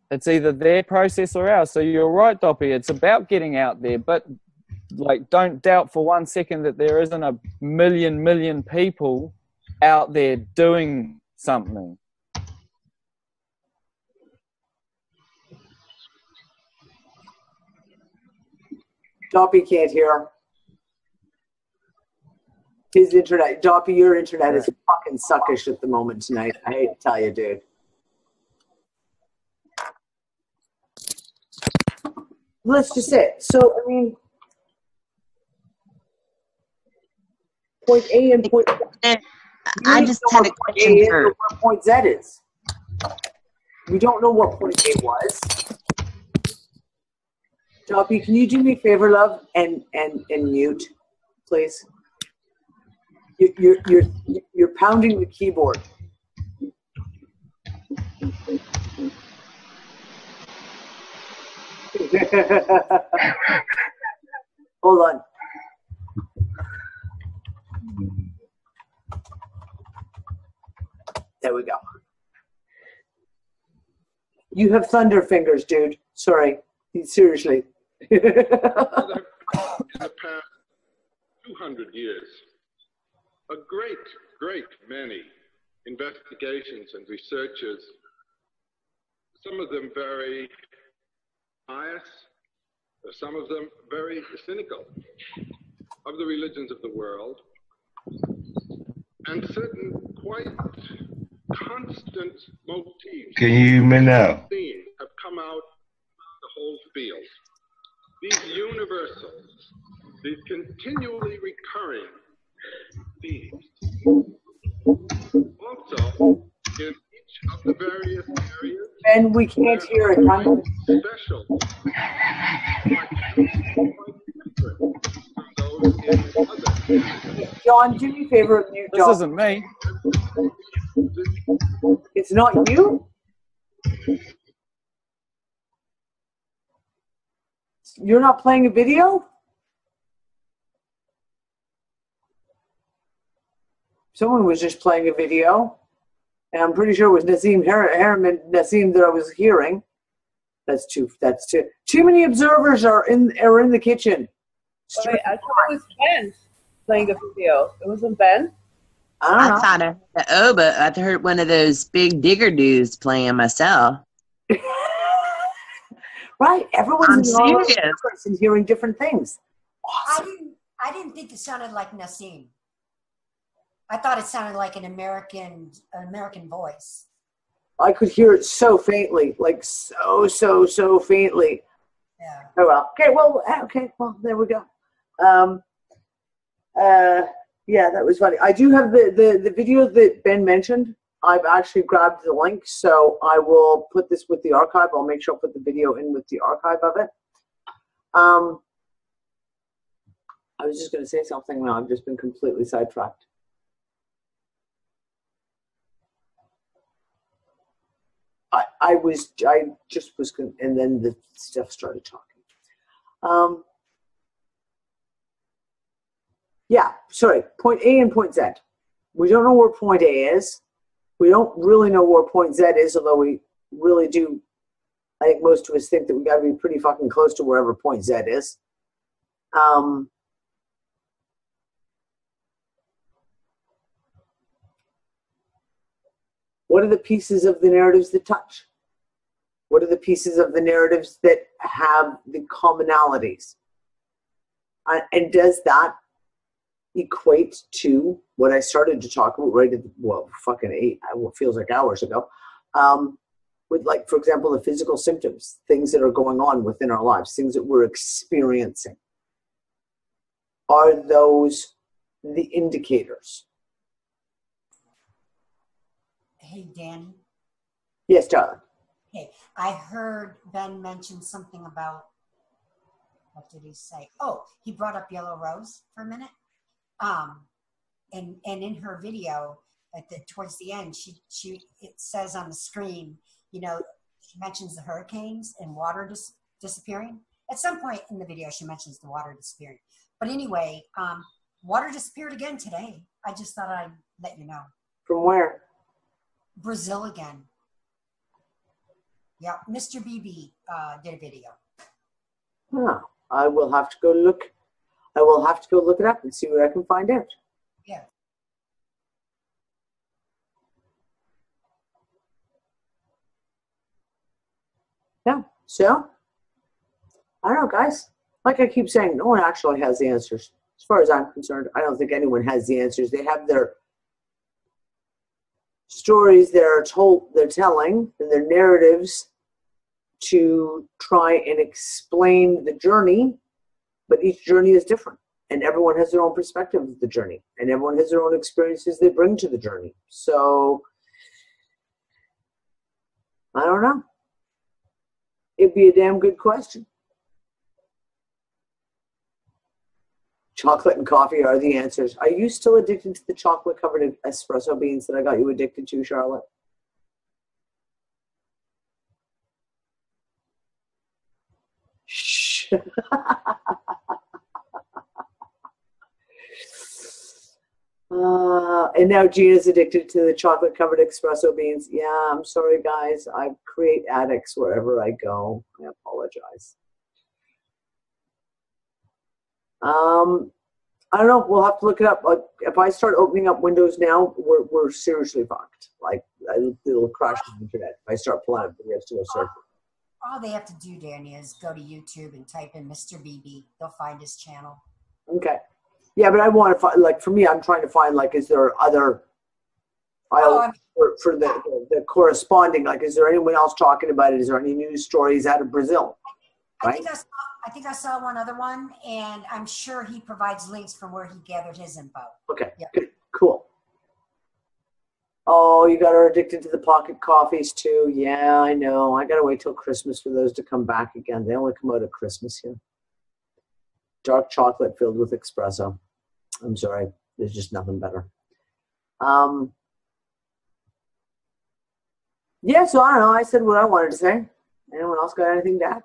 It's either their process or ours. So you're right, Doppy. It's about getting out there, but like, don't doubt for 1 second that there isn't a million people out there doing something. Doppy can't hear. His internet, Doppy, your internet is fucking suckish at the moment tonight. I hate to tell you, dude. Let's just say it. So, I mean, point A and point Z. I just had a question for where point Z is. We don't know what point A was. Doppy, can you do me a favor, love, and mute, please? You're pounding the keyboard. Hold on. There we go. You have thunder fingers, dude. Sorry. Seriously. In the past 200 years, a great many investigations and researchers, some of them very pious, some of them very cynical, of the religions of the world, and certain quite constant motifs. Can you hear me now? Have come out the whole field. These universals, these continually recurring themes. Also, in each of the various areas, and we can't hear it, honey. Special, John, do me a favor, mute. This isn't me. It's not you? You're not playing a video? Someone was just playing a video, and I'm pretty sure it was Nassim Nassim that I was hearing. That's too many observers are in the kitchen. Wait, I thought it was Ben playing a video. It wasn't Ben? I thought I heard but I heard one of those big digger dudes playing myself. Right, everyone's I'm and hearing different things. Awesome. I didn't think it sounded like Nassim. I thought it sounded like an American voice. I could hear it so faintly, like so faintly. Yeah. Oh well. Okay. Well, there we go. Yeah, that was funny. I do have the video that Ben mentioned. I've actually grabbed the link, so I will put this with the archive. I'll make sure I'll put the video in with the archive of it. I was just going to say something now. I've just been completely sidetracked. I just was, and then the stuff started talking. Yeah, sorry, point A and point Z. We don't know where point A is. We don't really know where point Z is, although we really do. I think most of us think that we got to be pretty fucking close to wherever point Z is. What are the pieces of the narratives that touch? What are the pieces of the narratives that have the commonalities? And does that equate to what I started to talk about right at, what feels like hours ago, with, like, for example, the physical symptoms, things that are going on within our lives, things that we're experiencing. Are those the indicators? Hey, Danny. Yes, darling. Hey, I heard Ben mention something about, what did he say? Oh, he brought up Yellow Rose for a minute. And in her video, towards the end, it says on the screen, you know, she mentions the hurricanes and water disappearing. At some point in the video, she mentions the water disappearing. But anyway, water disappeared again today. I just thought I'd let you know. From where? Brazil again. Yeah, Mr. BB did a video. Huh. I will have to go look. I will have to go look it up and see what I can find out. Yeah. Yeah. So, I don't know, guys. Like I keep saying, no one actually has the answers. As far as I'm concerned, I don't think anyone has the answers. They have their stories they're telling, and their narratives to try and explain the journey, but each journey is different, and everyone has their own perspective of the journey, and everyone has their own experiences they bring to the journey. So, I don't know. It'd be a damn good question. Chocolate and coffee are the answers. Are you still addicted to the chocolate-covered espresso beans that I got you addicted to, Charlotte? Shh. And now Gina's addicted to the chocolate-covered espresso beans. Yeah, I'm sorry, guys. I create addicts wherever I go. I apologize. I don't know. We'll have to look it up. Like, if I start opening up Windows now, we're seriously fucked. Like, it'll crash the internet. If I start pulling it, we have to go search. All they have to do, Danny, is go to YouTube and type in Mr. BB. They'll find his channel. Okay. Yeah, but I want to find, like, for me, I'm trying to find, like, is there other files for the corresponding, like, is there anyone else talking about it? Is there any news stories out of Brazil? Right? I think I saw one other one, and I'm sure he provides links from where he gathered his info. Okay, yep. Good, cool. Oh, you got her addicted to the pocket coffees too. Yeah, I know. I got to wait till Christmas for those to come back again. They only come out at Christmas here. Dark chocolate filled with espresso. I'm sorry. There's just nothing better. Yeah, so I don't know. I said what I wanted to say. Anyone else got anything to add?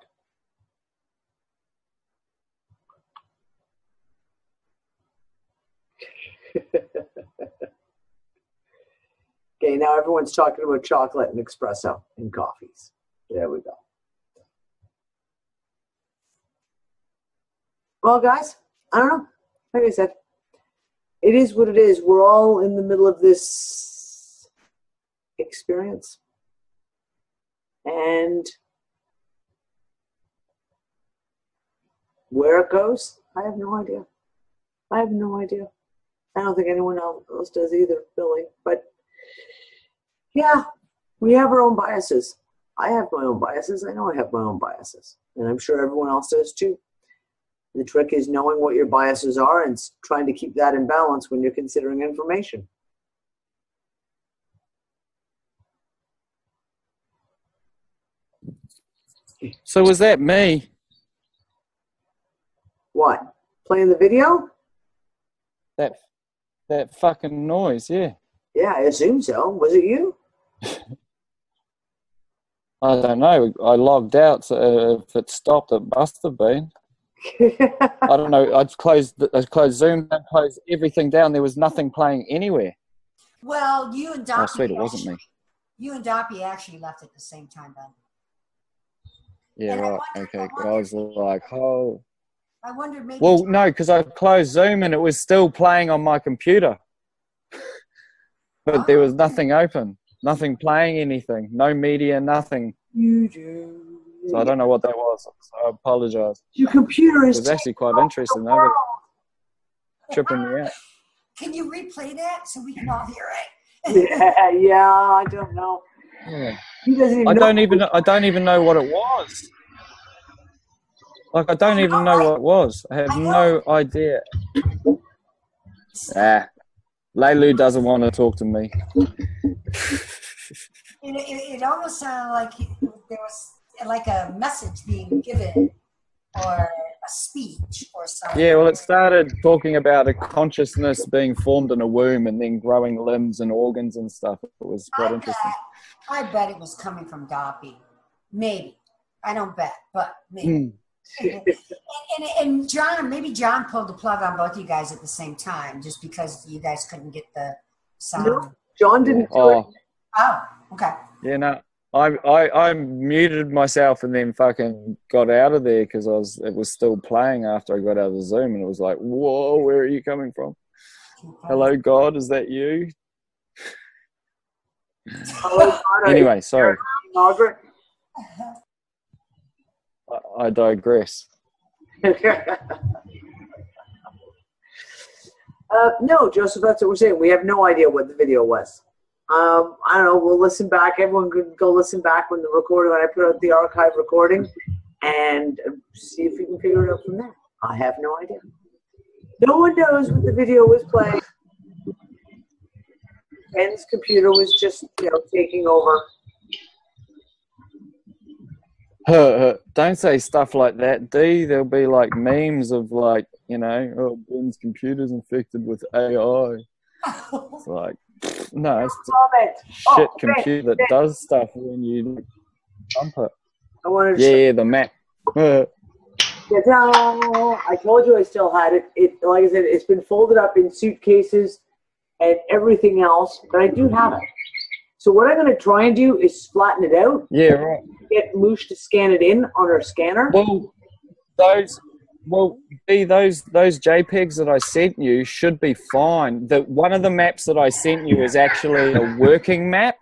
Okay, now everyone's talking about chocolate and espresso and coffees. There we go. Well, guys, I don't know. Like I said, it is what it is. We're all in the middle of this experience. And where it goes, I have no idea. I have no idea. I don't think anyone else does either, Billy. But yeah, we have our own biases. I have my own biases. I know I have my own biases. And I'm sure everyone else does too. The trick is knowing what your biases are and trying to keep that in balance when you're considering information. So was that me? What? Playing the video? That fucking noise, yeah. Yeah, I assume so. Was it you? I don't know. I logged out, so if it stopped, it must have been. I don't know. I closed Zoom, I closed everything down. There was nothing playing anywhere. Well, you and Doppy. Oh, sweet, it wasn't me. You and Doppy actually left at the same time, Ben. Yeah, And right. Okay. I was like, oh. I wondered maybe. Well, no, because I closed Zoom and it was still playing on my computer. But there was nothing open, nothing playing anything, no media, nothing. So I don't know what that was. So I apologize. Your computer is. It was actually quite interesting, though. But tripping me out. Can you replay that so we can all hear it? Yeah, I don't know. Yeah. He doesn't even I know. don't even know what it was. Like, I don't even know what it was. I have no idea. Leilu doesn't want to talk to me. It almost sounded like there was like a message being given or a speech or something. Yeah, well, it started talking about a consciousness being formed in a womb and then growing limbs and organs and stuff. It was quite interesting. I bet it was coming from Doppy. Maybe. I don't bet, but maybe. And John, maybe John pulled the plug on both of you guys at the same time just because you guys couldn't get the sound. No, John didn't do it. Oh, okay. Yeah, no. I muted myself and then fucking got out of there because it was still playing after I got out of the Zoom, and it was like, whoa, where are you coming from? Hello, God, is that you? Anyway, sorry. Margaret. I digress. No, Joseph, that's what we're saying. We have no idea what the video was. I don't know. We'll listen back. Everyone can go listen back when I put out the archive recording and see if we can figure it out from there. I have no idea. No one knows what the video was playing. Ben's computer was just, taking over. Don't say stuff like that, D. There'll be like memes of like, oh, Ben's computer's infected with AI. It's like, no, it's a shit computer that does stuff when you dump it. Yeah, the map. I told you I still had it. Like I said, it's been folded up in suitcases and everything else, but I do have it. So what I'm going to try and do is flatten it out. Yeah, right. Get Moosh to scan it in on our scanner. Well, those JPEGs that I sent you should be fine. One of the maps that I sent you is actually a working map.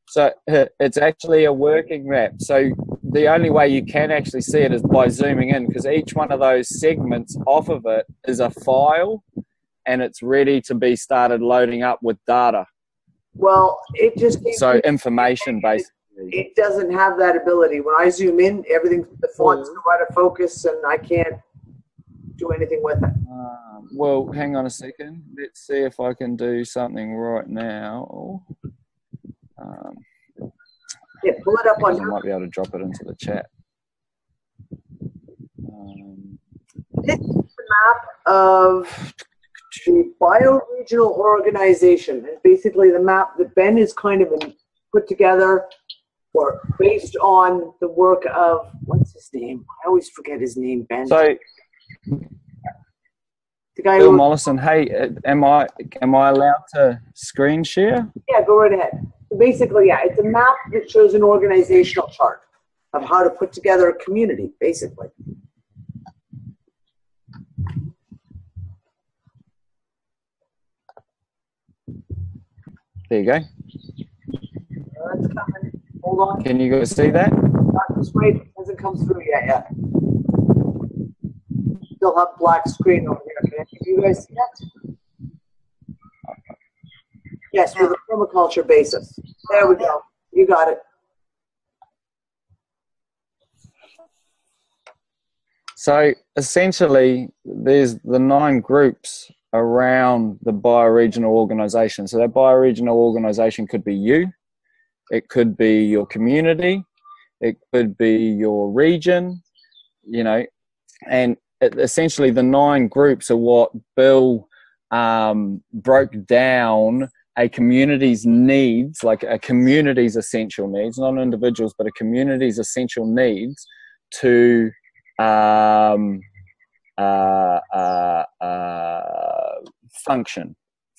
So it's actually a working map. So the only way you can actually see it is by zooming in, because each one of those segments off of it is a file, and it's ready to be started loading up with data. Well, it just... information, basically. It doesn't have that ability. When I zoom in, the font's out of focus, and I can't do anything with it. Well, hang on a second. Let's see if I can do something right now. Yeah, pull it up on... I might be able to drop it into the chat. This is the map of the bioregional organization. It's basically the map that Ben has kind of put together or based on the work of, what's his name? I always forget his name, Ben. So, the guy Bill Mollison, hey, am I allowed to screen share? Yeah, go right ahead. So basically, yeah, it's a map that shows an organizational chart of how to put together a community, basically. There you go. That's coming. Hold on. Can you guys see that? Just wait. It hasn't come through yet. Still have black screen over here. Can you guys see that? Yes, with a permaculture basis. There we go. You got it. So essentially, there's the 9 groups around the bioregional organization. So that bioregional organization could be you, it could be your community, it could be your region, and essentially the 9 groups are what Bill broke down a community's needs, like a community's essential needs, not individuals, but a community's essential needs to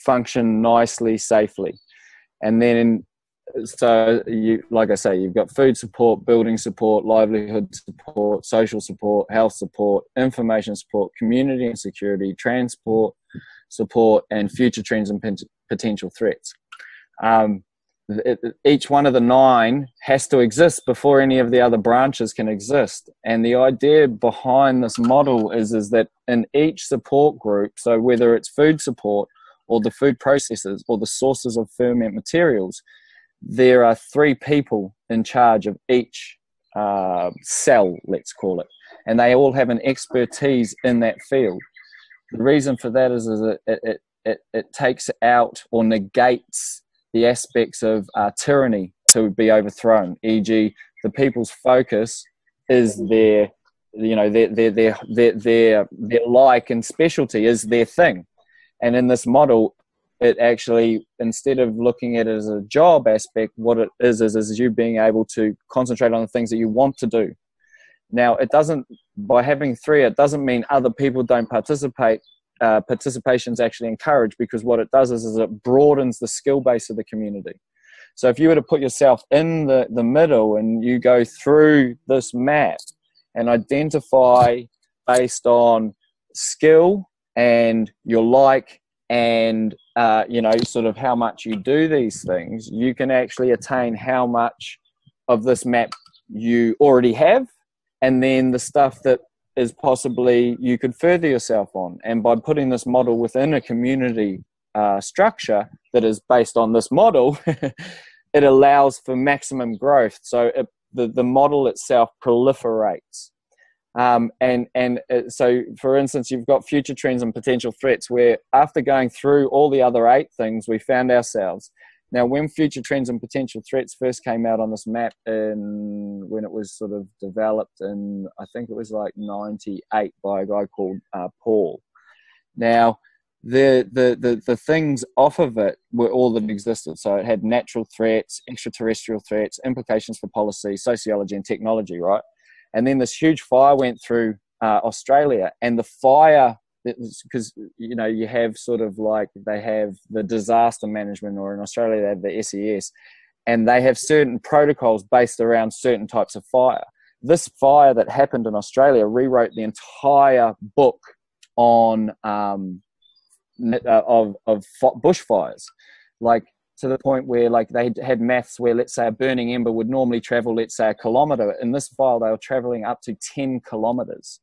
function nicely, safely. And then, so you, like I say, you've got food support, building support, livelihood support, social support, health support, information support, community and security, transport support, and future trends and potential threats. Each one of the 9 has to exist before any of the other branches can exist. And the idea behind this model is that in each support group, so whether it's food support or the food processors or the sources of ferment materials, there are 3 people in charge of each cell, let's call it, and they all have an expertise in that field. The reason for that is that it takes out or negates the aspects of tyranny to be overthrown. E.g., the people's focus is their like and specialty is their thing. And in this model, it actually, instead of looking at it as a job aspect, what it is you being able to concentrate on the things that you want to do. Now, it doesn't, by having 3, it doesn't mean other people don't participate. Participation is actually encouraged, because what it does is it broadens the skill base of the community. So if you were to put yourself in the middle and you go through this map and identify based on skill and your like and sort of how much you do these things, you can actually attain how much of this map you already have, and then the stuff that is possibly you could further yourself on. And by putting this model within a community structure that is based on this model, it allows for maximum growth. So the model itself proliferates. So, for instance, you've got future trends and potential threats, where after going through all the other 8 things, we found ourselves. Now, when future trends and potential threats first came out on this map, when it was sort of developed in, I think it was like 98 by a guy called Paul. Now, the things off of it were all that existed. So it had natural threats, extraterrestrial threats, implications for policy, sociology, and technology, right? And then this huge fire went through Australia, and the fire, because you have sort of like, they have the disaster management, or in Australia they have the SES, and they have certain protocols based around certain types of fire. This fire that happened in Australia rewrote the entire book on of bushfires, like to the point where like they had maths where, let's say, a burning ember would normally travel, let's say, 1 kilometre. In this fire, they were travelling up to 10 kilometres.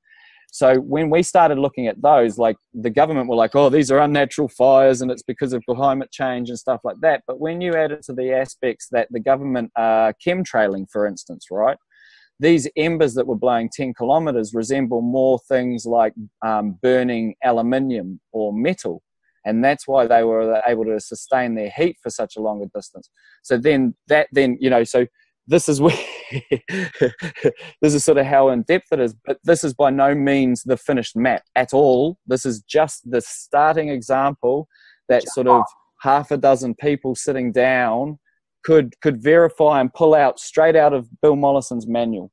So when we started looking at those, like the government were like, oh, these are unnatural fires and it's because of climate change and stuff like that. But when you add it to the aspects that the government are chemtrailing, for instance, right? These embers that were blowing 10 kilometres resemble more things like burning aluminium or metal. And that's why they were able to sustain their heat for such a longer distance. So so this is where this is sort of how in depth it is, but this is by no means the finished map at all. This is just the starting example that sort of half a dozen people sitting down could verify and pull out straight out of Bill Mollison's manual.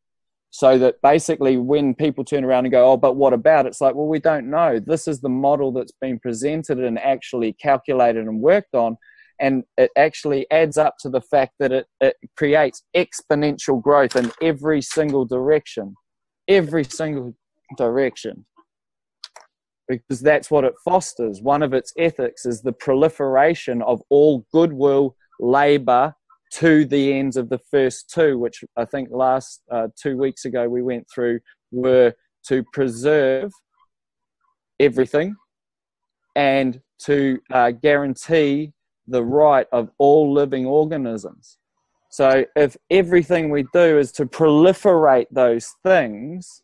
So that basically when people turn around and go, oh, but what about? It's like, well, we don't know. This is the model that's been presented and actually calculated and worked on. And it actually adds up to the fact that it creates exponential growth in every single direction. Every single direction. Because that's what it fosters. One of its ethics is the proliferation of all goodwill, labour, to the ends of the first 2, which I think last 2 weeks ago we went through, were to preserve everything and to guarantee the right of all living organisms. So if everything we do is to proliferate those things,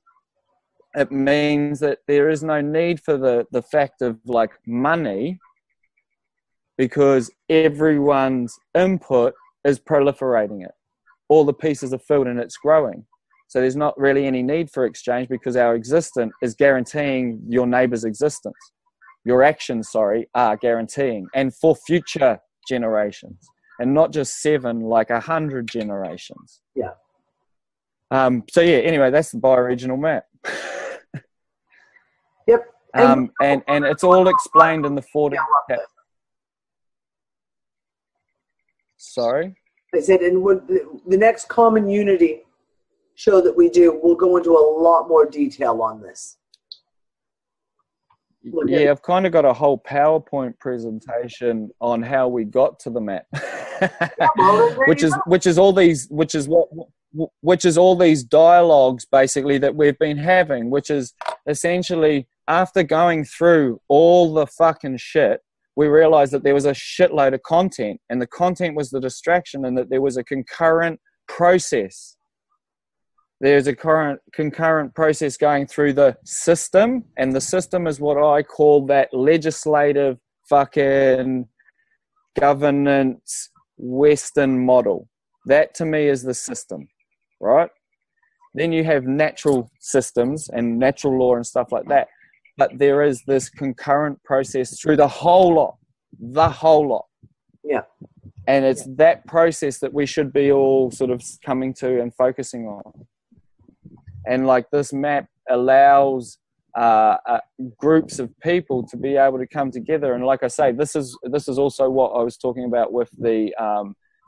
it means that there is no need for the fact of like money, because everyone's input is proliferating it. All the pieces are filled and it's growing. So there's not really any need for exchange, because our existence is guaranteeing your neighbour's existence. Your actions, are guaranteeing. And for future generations, and not just 7, like 100 generations. Yeah. So yeah, anyway, that's the bioregional map. Yep. And it's all explained in the 14. Sorry? I said, and the next common unity show that we do, we'll go into a lot more detail on this. Yeah, I've kind of got a whole PowerPoint presentation on how we got to the map, which is all these dialogues basically that we've been having, which is essentially after going through all the fucking shit, we realized that there was a shitload of content, and the content was the distraction, and that there was a concurrent process. There's a concurrent process going through the system, and the system is what I call that legislative fucking governance Western model. That to me is the system, right? Then you have natural systems and natural law and stuff like that. But there is this concurrent process through the whole lot. Yeah. And it's that process that we should be all sort of coming to and focusing on. And like this map allows groups of people to be able to come together. And like I say, this is also what I was talking about with the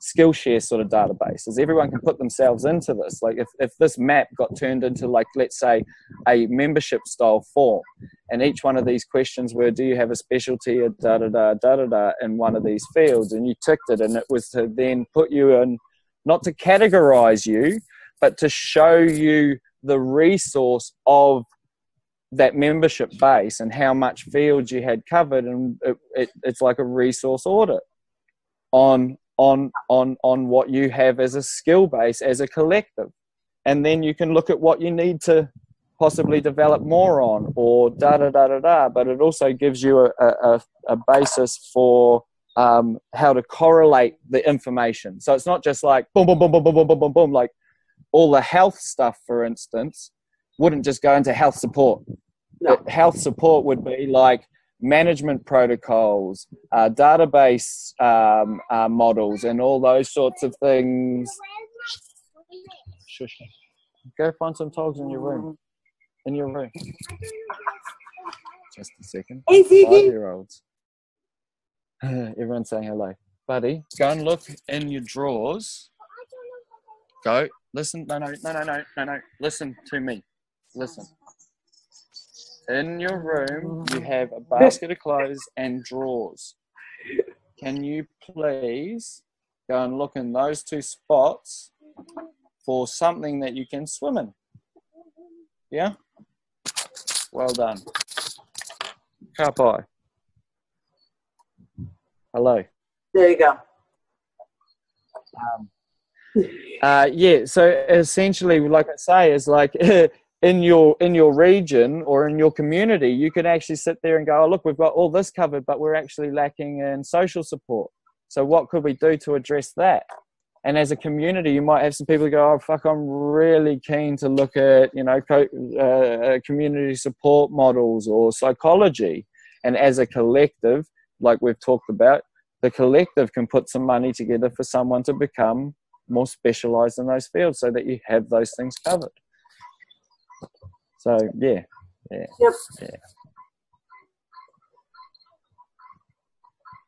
Skillshare sort of database, is everyone can put themselves into this. Like if this map got turned into, like, let's say a membership style form, and each one of these questions were, do you have a specialty or in one of these fields, and you ticked it, and it was to then put you in, not to categorize you, but to show you the resource of that membership base and how much fields you had covered. And it's like a resource audit on what you have as a skill base, as a collective. And then you can look at what you need to possibly develop more on, or but it also gives you a basis for how to correlate the information. So it's not just like boom, boom, boom, boom, boom, boom, boom, boom, boom, like all the health stuff, for instance, wouldn't just go into health support. No. Health support would be like management protocols, database models, and all those sorts of things. Shush. Go find some togs in your room. Just a second. 5-year-olds. Everyone's saying hello. Buddy, go and look in your drawers. Go. Listen. No. Listen to me. Listen. In your room, you have a basket of clothes and drawers. Can you please go and look in those 2 spots for something that you can swim in? Yeah? Well done. Kapai. Hello. There you go. Yeah, so essentially, like I say, is like in your region or in your community, you can actually sit there and go, oh, look, we've got all this covered, but we're actually lacking in social support. So what could we do to address that? And as a community, you might have some people go, oh, fuck, I'm really keen to look at, community support models or psychology. And as a collective, like we've talked about, the collective can put some money together for someone to become more specialized in those fields so that you have those things covered. So, yeah. Yep. Yeah.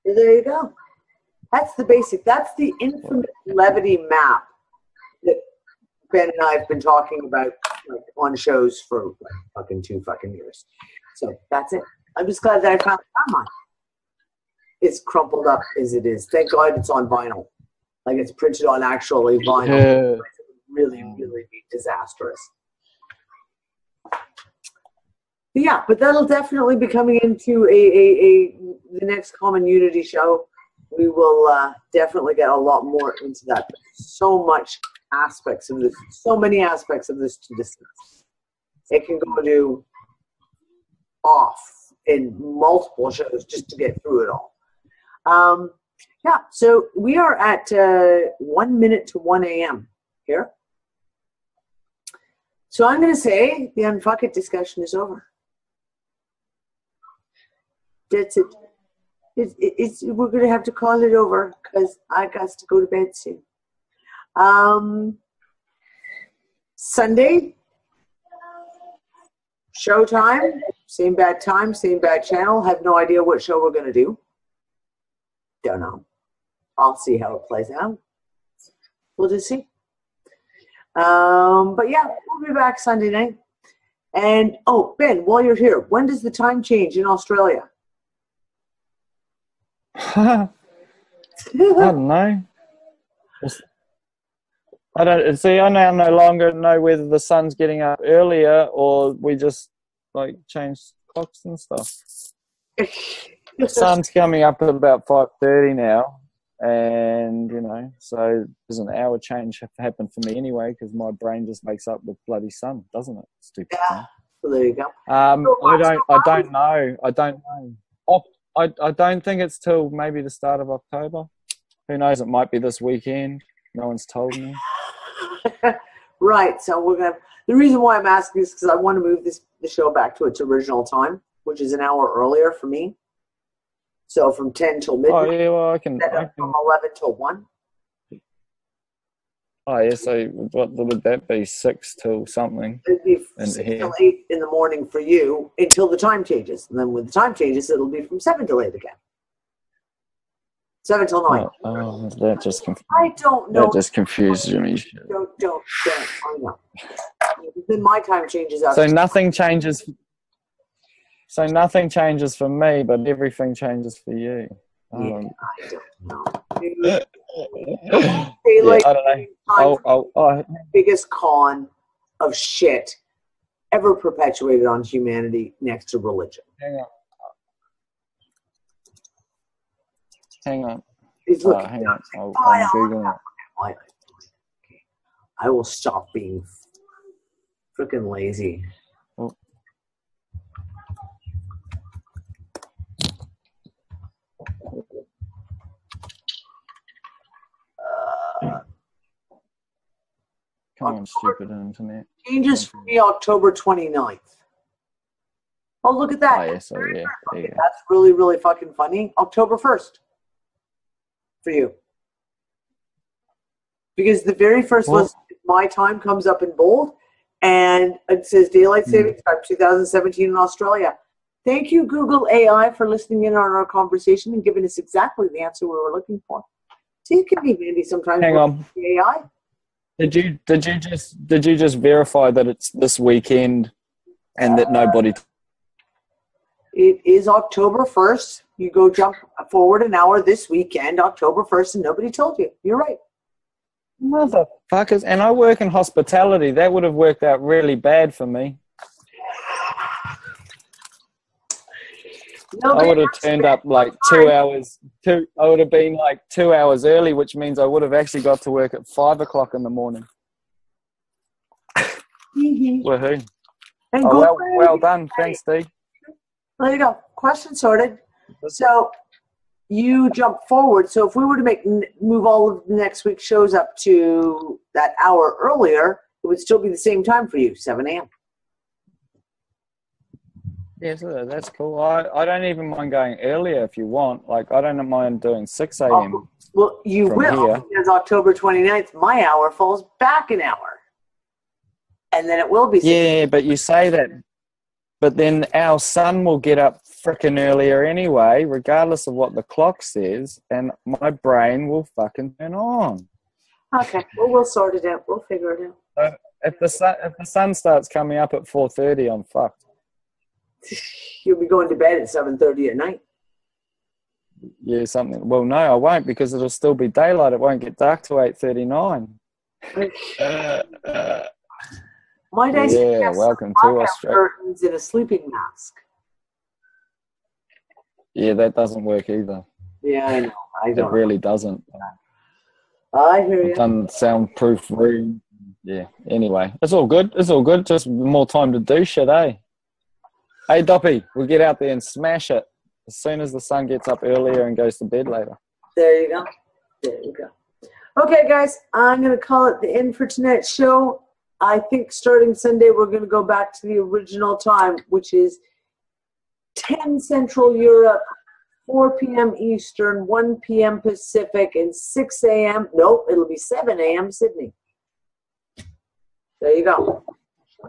There you go. That's the basic. That's the infamous levity map that Ben and I have been talking about, like, on shows for like fucking 2 fucking years. So that's it. I'm just glad that I found mine. It's crumpled up as it is. Thank God it's on vinyl. Like, it's printed on actually vinyl. Yeah. It would really, really be disastrous. Yeah, but that'll definitely be coming into the next Common Unity show. We will definitely get a lot more into that. So many aspects of this to discuss. It can go to off in multiple shows just to get through it all. Yeah, so we are at 1 minute to 1 a.m. here. So I'm going to say the UnFuckIt discussion is over. That's it. we're going to have to call it over because I got to go to bed soon. Sunday, showtime, same bad time, same bad channel. Have no idea what show we're going to do. Don't know. I'll see how it plays out. We'll just see. But yeah, we'll be back Sunday night. And, oh, Ben, while you're here, when does the time change in Australia? I don't know. I don't see. I now no longer know whether the sun's getting up earlier or we just like change clocks and stuff. The sun's coming up at about 5:30 now, and you know, so there's an hour change have to happen for me anyway because my brain just wakes up with bloody sun, doesn't it? Stupid. Yeah. So there you go. I don't know. I don't think it's till maybe the start of October. Who knows? It might be this weekend. No one's told me. Right. So we're gonna. The reason why I'm asking is because I want to move the show back to its original time, which is an hour earlier for me. So from 10 till midnight. Oh yeah, well I can. From 11 till 1. Oh yeah. So what would that be? 6 till something. It'd be 6 till 8 in the morning for you until the time changes, and then when the time changes, it'll be from 7 till 8 again. 7 till 9. Oh, that just I don't know. That just confuses me. Don't. I know. Then my time changes out. So nothing changes. So nothing changes for me, but everything changes for you. Yeah, I don't know. Yeah, I don't know. Biggest con of shit ever perpetuated on humanity next to religion. Hang on. He's looking. Hang on. I'm Googling it. I will stop being freaking lazy. Oh. Come on, stupid internet. Changes for me October 29th. Oh, look at that. Oh, yeah, so yeah. That's really, really fucking funny. October 1st for you. Because the very first list, my time comes up in bold, and it says Daylight Savings Time 2017 in Australia. Thank you, Google AI, for listening in on our conversation and giving us exactly the answer we were looking for. See, it can be handy sometimes. Hang on. AI. Did you just verify that it's this weekend and that nobody? It is October 1st. You go jump forward an hour this weekend, October 1st, and nobody told you. You're right. Motherfuckers. And I work in hospitality. That would have worked out really bad for me. I would have turned up like 2 hours. I would have been like 2 hours early, which means I would have actually got to work at 5 o'clock in the morning. Woohoo! Well done. Thanks, Steve. There you go. Question sorted. So you jump forward. So if we were to move all of next week's shows up to that hour earlier, it would still be the same time for you, 7 a.m. Yes, that's cool. I don't even mind going earlier if you want. Like, I don't mind doing 6 a.m. Well, you will, because October 29th, my hour falls back an hour. And then it will be 6 Yeah, but you say that. But then our sun will get up frickin' earlier anyway, regardless of what the clock says, and my brain will fucking turn on. Okay, well, we'll sort it out. We'll figure it out. So if the sun starts coming up at 4:30, I'm fucked. You'll be going to bed at 7:30 at night. Yeah, something. Well, no, I won't, because it'll still be daylight. It won't get dark till 8:39. My days. Yeah, welcome to Australia. Curtains and a sleeping mask. Yeah, that doesn't work either. Yeah, I know. It really doesn't. I hear you. I've done soundproof room. Yeah. Anyway, it's all good. It's all good. Just more time to do shit, eh? Hey, Doppy, we'll get out there and smash it as soon as the sun gets up earlier and goes to bed later. There you go. There you go. Okay, guys, I'm going to call it the end for tonight's show. I think starting Sunday, we're going to go back to the original time, which is 10 Central Europe, 4 p.m. Eastern, 1 p.m. Pacific, and 6 a.m. Nope, it'll be 7 a.m. Sydney. There you go.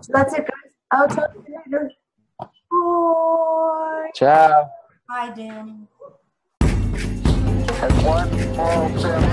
So that's it, guys. I'll talk to you later. Bye. Ciao. Bye, Danny. And one small step